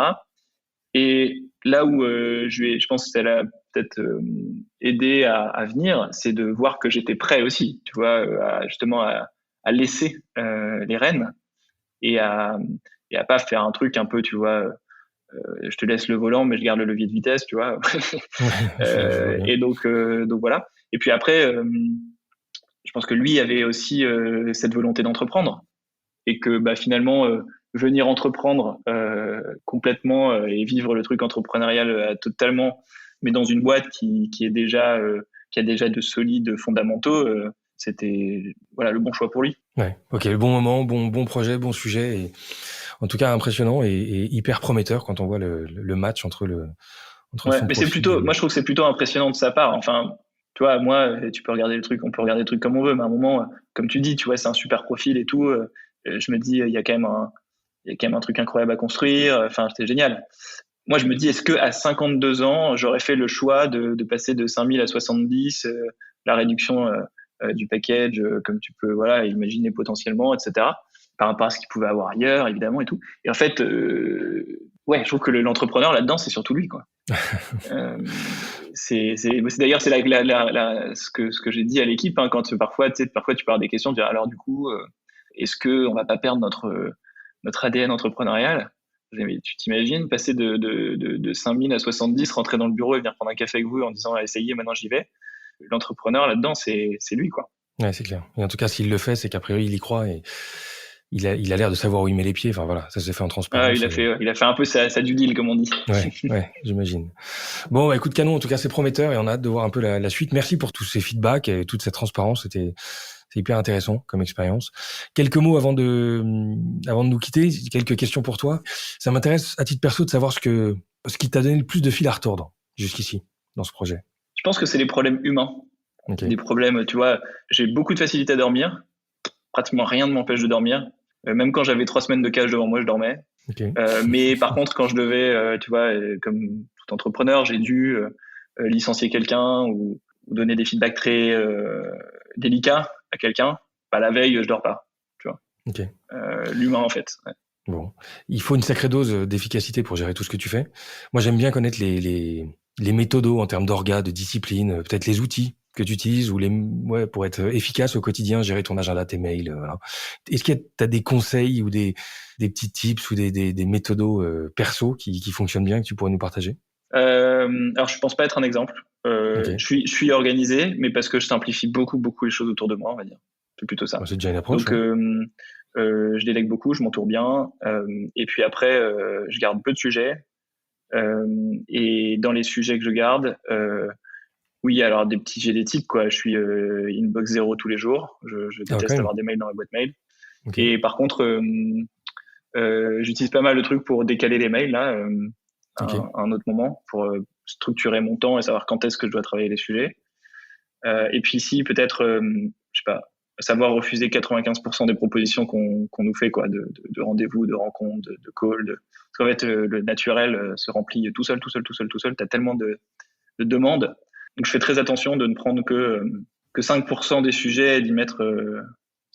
Et là où je pense que ça l'a peut-être aidé à venir, c'est de voir que j'étais prêt aussi, tu vois, à laisser les rênes et à pas faire un truc un peu, tu vois, je te laisse le volant, mais je garde le levier de vitesse, tu vois. Et donc voilà. Et puis après, je pense que lui avait aussi cette volonté d'entreprendre et que finalement venir entreprendre complètement et vivre le truc entrepreneurial totalement, mais dans une boîte qui a déjà de solides fondamentaux, c'était le bon choix pour lui. Ouais, ok, le bon moment, bon projet, bon sujet, et en tout cas impressionnant et hyper prometteur quand on voit le match entre son mais c'est plutôt, moi je trouve que c'est plutôt impressionnant de sa part. Enfin, tu vois, moi, tu peux regarder le truc, on peut regarder le truc comme on veut, mais à un moment, comme tu dis, tu vois, c'est un super profil et tout. Je me dis, il y a quand même un truc incroyable à construire. Enfin, c'était génial. Moi, je me dis, est-ce que à 52 ans, j'aurais fait le choix de passer de 5000 à 70, la réduction du package, comme tu peux, imaginer potentiellement, etc. Par rapport à ce qu'il pouvait avoir ailleurs, évidemment, et tout. Et en fait, je trouve que l'entrepreneur là-dedans, c'est surtout lui, quoi. D'ailleurs, c'est ce que j'ai dit à l'équipe, hein, quand parfois tu peux avoir des questions, dire alors du coup, est-ce que on va pas perdre notre ADN entrepreneurial? Tu t'imagines passer de 5000 à 70, rentrer dans le bureau et venir prendre un café avec vous en disant essayez, maintenant j'y vais. L'entrepreneur là-dedans, c'est lui, quoi. Ouais, c'est clair. Et en tout cas, s'il le fait, c'est qu'a priori il y croit et il a l'air de savoir où il met les pieds. Enfin voilà, ça s'est fait en transparence. Il a fait un peu sa due deal, comme on dit. Ouais, j'imagine. Bon, écoute, canon. En tout cas, c'est prometteur et on a hâte de voir un peu la suite. Merci pour tous ces feedbacks et toute cette transparence. C'est hyper intéressant comme expérience. Quelques mots avant de nous quitter. Quelques questions pour toi. Ça m'intéresse à titre perso de savoir ce qui t'a donné le plus de fil à retordre jusqu'ici dans ce projet. Je pense que c'est les problèmes humains. Okay. Des problèmes, tu vois, j'ai beaucoup de facilité à dormir. Pratiquement rien ne m'empêche de dormir. Même quand j'avais 3 semaines de cash devant moi, je dormais. Okay. Mais par contre, quand je devais, tu vois, comme tout entrepreneur, j'ai dû licencier quelqu'un ou donner des feedbacks très délicats à quelqu'un. La veille, je dors pas. Tu vois. Okay. L'humain, en fait. Ouais. Bon, il faut une sacrée dose d'efficacité pour gérer tout ce que tu fais. Moi, j'aime bien connaître les méthodos en termes d'orga, de discipline, peut-être les outils que tu utilises ou pour être efficace au quotidien, gérer ton agenda, tes mails. Voilà. Est-ce que tu as des conseils ou des petits tips ou des méthodos perso qui fonctionnent bien que tu pourrais nous partager? Alors, je pense pas être un exemple. Okay. Je suis organisé, mais parce que je simplifie beaucoup les choses autour de moi, on va dire. C'est plutôt ça. C'est déjà une approche. Donc, je délègue beaucoup, je m'entoure bien, et puis après, je garde peu de sujets. Et dans les sujets que je garde, oui, alors j'ai des tics, quoi. Je suis inbox 0 tous les jours. Je déteste avoir des mails dans la boîte mail. Okay. Et par contre, j'utilise pas mal de trucs pour décaler les mails là, à un autre moment, pour structurer mon temps et savoir quand est-ce que je dois travailler les sujets. Et puis ici, peut-être, je sais pas, savoir refuser 95% des propositions qu'on nous fait, quoi, de rendez-vous, de rencontres, de calls. Parce qu'en fait, le naturel se remplit tout seul. T'as tellement de demandes. Donc, je fais très attention de ne prendre que 5% des sujets et d'y mettre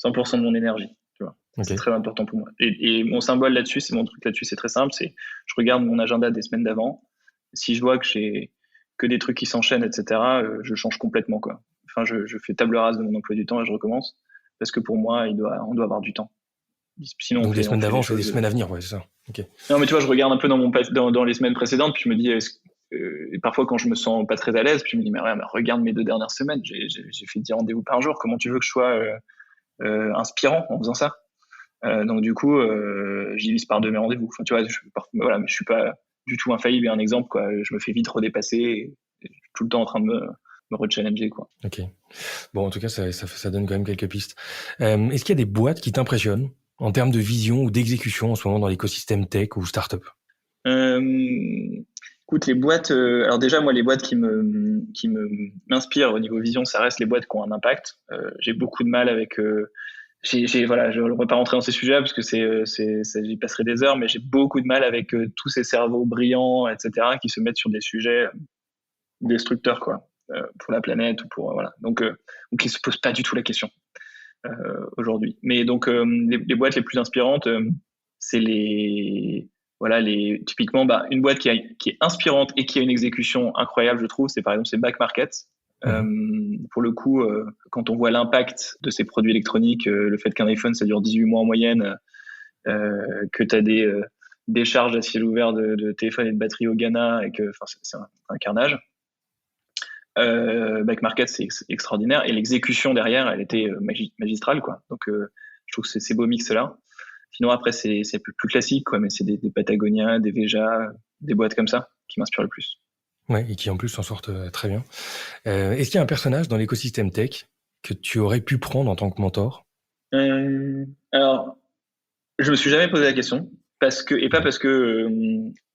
100% de mon énergie. Tu vois. Okay. C'est très important pour moi. Et mon symbole là-dessus, mon truc là-dessus, c'est très simple. Je regarde mon agenda des semaines d'avant. Si je vois que j'ai que des trucs qui s'enchaînent, etc., je change complètement, quoi. Enfin, je fais table rase de mon emploi du temps et je recommence. Parce que pour moi, on doit avoir du temps. Sinon, donc, les semaines d'avant, c'est des semaines à venir, ouais, c'est ça. Okay. Non, mais tu vois, je regarde un peu dans les semaines précédentes, puis je me dis, et parfois quand je me sens pas très à l'aise, puis je me dis, mais regarde mes 2 dernières semaines, j'ai fait 10 rendez-vous par jour, comment tu veux que je sois inspirant en faisant ça? Donc du coup, j'y divise par 2 mes rendez-vous. Enfin, tu vois, voilà, mais je suis pas du tout infaillible. Et un exemple, quoi. Je me fais vite redépasser et je suis tout le temps en train de me rechallenger, quoi. Ok. Bon, en tout cas, ça donne quand même quelques pistes. Est-ce qu'il y a des boîtes qui t'impressionnent en termes de vision ou d'exécution en ce moment dans l'écosystème tech ou startup? Écoute, les boîtes. Alors déjà, moi, les boîtes qui m'inspirent au niveau vision, ça reste les boîtes qui ont un impact. J'ai beaucoup de mal avec. Voilà, je ne vais pas rentrer dans ces sujets parce que j'y passerai des heures, mais j'ai beaucoup de mal avec tous ces cerveaux brillants, etc., qui se mettent sur des sujets destructeurs, quoi, pour la planète ou pour voilà. Donc, ou qui se posent pas du tout la question aujourd'hui. Mais donc, les boîtes les plus inspirantes, c'est typiquement, une boîte qui est inspirante et qui a une exécution incroyable, je trouve, c'est par exemple Back Market. Pour le coup, quand on voit l'impact de ces produits électroniques, le fait qu'un iPhone ça dure 18 mois en moyenne, que tu as des décharges à ciel ouvert de téléphone et de batterie au Ghana, et que c'est un carnage. Back Market, c'est extraordinaire, et l'exécution derrière, elle était magistrale, quoi. Donc je trouve que c'est ces beaux mix là. Sinon après c'est plus classique, quoi, mais c'est des Patagonia, des Veja, des boîtes comme ça qui m'inspirent le plus. Ouais, et qui en plus s'en sortent très bien. Est-ce qu'il y a un personnage dans l'écosystème tech que tu aurais pu prendre en tant que mentor? Alors, je me suis jamais posé la question, pas parce que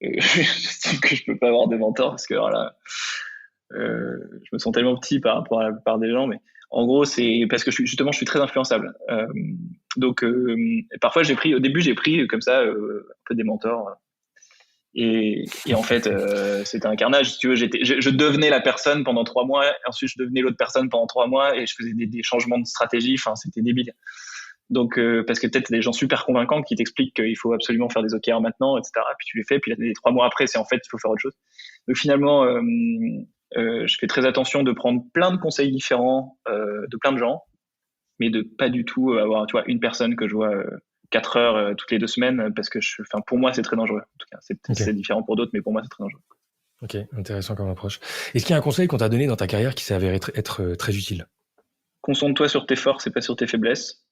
j'estime que je peux pas avoir de mentor, parce que voilà, je me sens tellement petit par rapport à la plupart des gens, mais en gros c'est parce que je suis très influençable. Donc parfois au début j'ai pris comme ça un peu des mentors. Et en fait, c'était un carnage. Si tu veux, je devenais la personne pendant 3 mois, et ensuite je devenais l'autre personne pendant 3 mois, et je faisais des changements de stratégie. Enfin, c'était débile. Donc, parce que peut-être des gens super convaincants qui t'expliquent qu'il faut absolument faire des OKR maintenant, etc. Puis tu les fais, puis les 3 mois après, c'est en fait, il faut faire autre chose. Donc finalement, je fais très attention de prendre plein de conseils différents de plein de gens, mais de pas du tout avoir, tu vois, une personne que je vois 4 heures toutes les 2 semaines, parce que pour moi, c'est très dangereux. En tout cas, c'est différent pour d'autres, mais pour moi, c'est très dangereux. Ok, intéressant comme approche. Est-ce qu'il y a un conseil qu'on t'a donné dans ta carrière qui s'est avéré être très utile? Concentre-toi sur tes forces et pas sur tes faiblesses.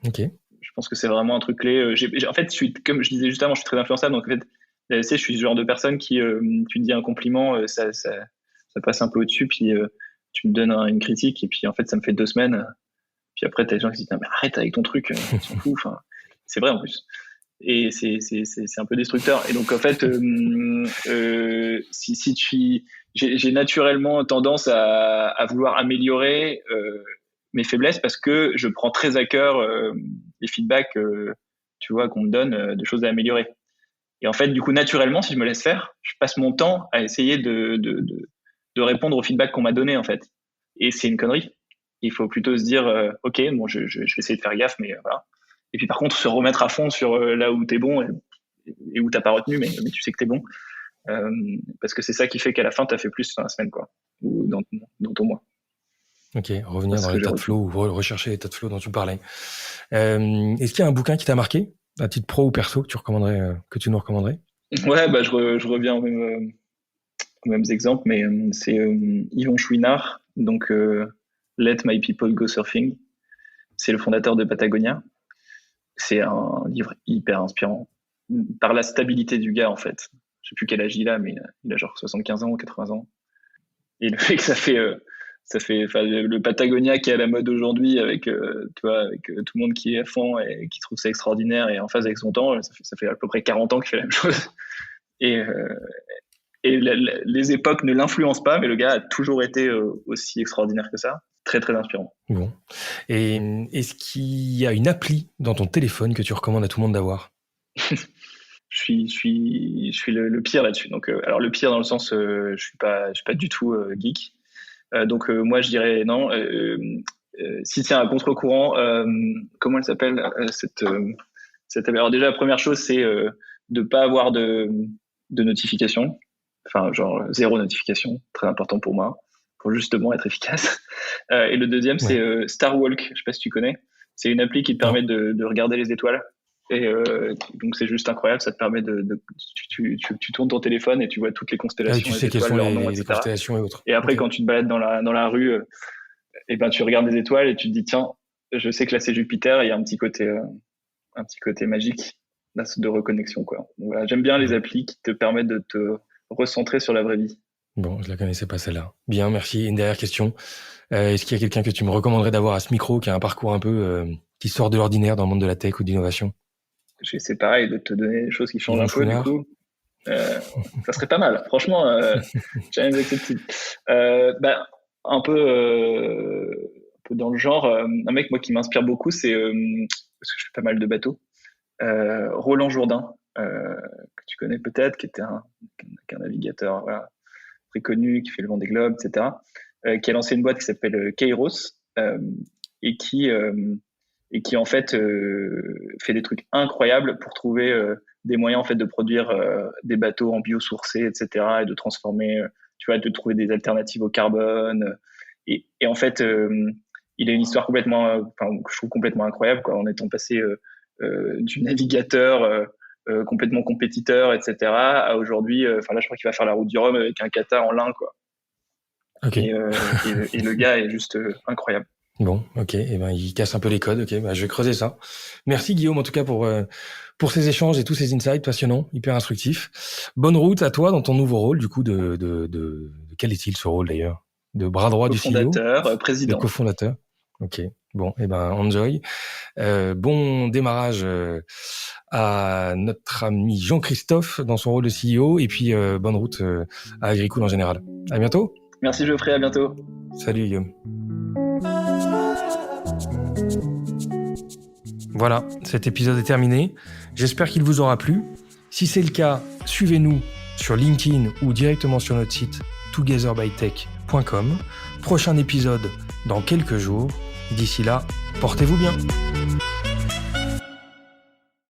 Ok. Je pense que c'est vraiment un truc clé. En fait, comme je disais juste avant, je suis très influençable. Donc, en fait, tu sais, je suis ce genre de personne qui, tu te dis un compliment, ça passe un peu au-dessus, puis tu me donnes une critique, et puis en fait, ça me fait 2 semaines. Puis après, t'as des gens qui se disent, mais arrête avec ton truc, on s'en fout. Enfin, c'est vrai en plus. Et c'est un peu destructeur. Et donc, en fait, j'ai naturellement tendance à vouloir améliorer mes faiblesses, parce que je prends très à cœur les feedbacks, tu vois, qu'on me donne, de choses à améliorer. Et en fait, du coup, naturellement, si je me laisse faire, je passe mon temps à essayer de répondre aux feedbacks qu'on m'a donné, en fait. Et c'est une connerie. Il faut plutôt se dire, ok, bon, je vais essayer de faire gaffe, mais voilà. Et puis par contre, se remettre à fond sur là où t'es bon et où t'as pas retenu, mais tu sais que t'es bon, parce que c'est ça qui fait qu'à la fin t'as fait plus dans la semaine, quoi, ou dans ton mois. Ok, revenir dans l'état de flow, ou rechercher l'état de flow dont tu parlais. Est-ce qu'il y a un bouquin qui t'a marqué, à titre pro ou perso, que tu nous recommanderais? Ouais, je reviens aux mêmes exemples, mais c'est Yvon Chouinard, donc Let My People Go Surfing. C'est le fondateur de Patagonia. C'est un livre hyper inspirant par la stabilité du gars, en fait. Je sais plus quel âge il a, mais il a genre 75 ans ou 80 ans. Et le fait que ça fait le Patagonia qui est à la mode aujourd'hui, avec tu vois, avec tout le monde qui est à fond et qui trouve ça extraordinaire et en phase avec son temps, ça fait à peu près 40 ans qu'il fait la même chose. Et les époques ne l'influencent pas, mais le gars a toujours été aussi extraordinaire que ça. Très, très inspirant. Bon. Et est-ce qu'il y a une appli dans ton téléphone que tu recommandes à tout le monde d'avoir? Je suis le pire là-dessus. Donc, alors le pire dans le sens, je suis pas du tout geek. Donc moi je dirais non. Si c'est un contre-courant, comment elle s'appelle cette alors déjà la première chose, c'est de pas avoir de notification. Enfin, genre 0 notification, très important pour moi, pour justement être efficace. Et le deuxième, c'est Starwalk. Je sais pas si tu connais. C'est une appli qui te permet de regarder les étoiles. Et donc c'est juste incroyable. Ça te permet tu tournes ton téléphone et tu vois toutes les constellations. Tu sais quelles sont les constellations et autres. Et après, quand tu te balades dans la rue, et ben tu regardes les étoiles et tu te dis, tiens, je sais que là c'est Jupiter. Il y a un petit côté petit côté magique de reconnexion, quoi. Donc, voilà, j'aime bien les applis qui te permettent de te recentrer sur la vraie vie. Bon, je la connaissais pas celle-là. Bien, merci. Une dernière question. Est-ce qu'il y a quelqu'un que tu me recommanderais d'avoir à ce micro qui a un parcours un peu qui sort de l'ordinaire dans le monde de la tech ou de l'innovation? J'essaie pareil de te donner des choses qui changent Yvon un peu, Chouinard. du coup. Ça serait pas mal. Franchement, challenge accepted. Un peu dans le genre, un mec, moi, qui m'inspire beaucoup, c'est, parce que je fais pas mal de bateaux, Roland Jourdain, que tu connais peut-être, qui était un navigateur, voilà, très connu, qui fait le Vendée Globe, etc., qui a lancé une boîte qui s'appelle Kairos, et qui en fait fait des trucs incroyables pour trouver des moyens en fait de produire des bateaux en biosourcés, etc., et de transformer, tu vois, de trouver des alternatives au carbone. Et en fait, il a une histoire complètement, que je trouve complètement incroyable, quoi, en étant passé du navigateur complètement compétiteur, etc., à aujourd'hui, là, je crois qu'il va faire la route du Rhum avec un kata en lin, quoi. Okay. Et le gars est juste incroyable. Bon, ok, il casse un peu les codes, ok, je vais creuser ça. Merci Guillaume en tout cas pour ces échanges et tous ces insights passionnants, hyper instructifs. Bonne route à toi dans ton nouveau rôle, du coup, de quel est-il ce rôle d'ailleurs? De bras droit du CEO? Cofondateur, président. De cofondateur. Ok, bon, enjoy. Bon démarrage à notre ami Jean-Christophe dans son rôle de CEO, et puis bonne route à Agricool en général. À bientôt. Merci Geoffrey, à bientôt. Salut Guillaume. Voilà, cet épisode est terminé. J'espère qu'il vous aura plu. Si c'est le cas, suivez-nous sur LinkedIn ou directement sur notre site togetherbytech.com. Prochain épisode dans quelques jours. D'ici là, portez-vous bien.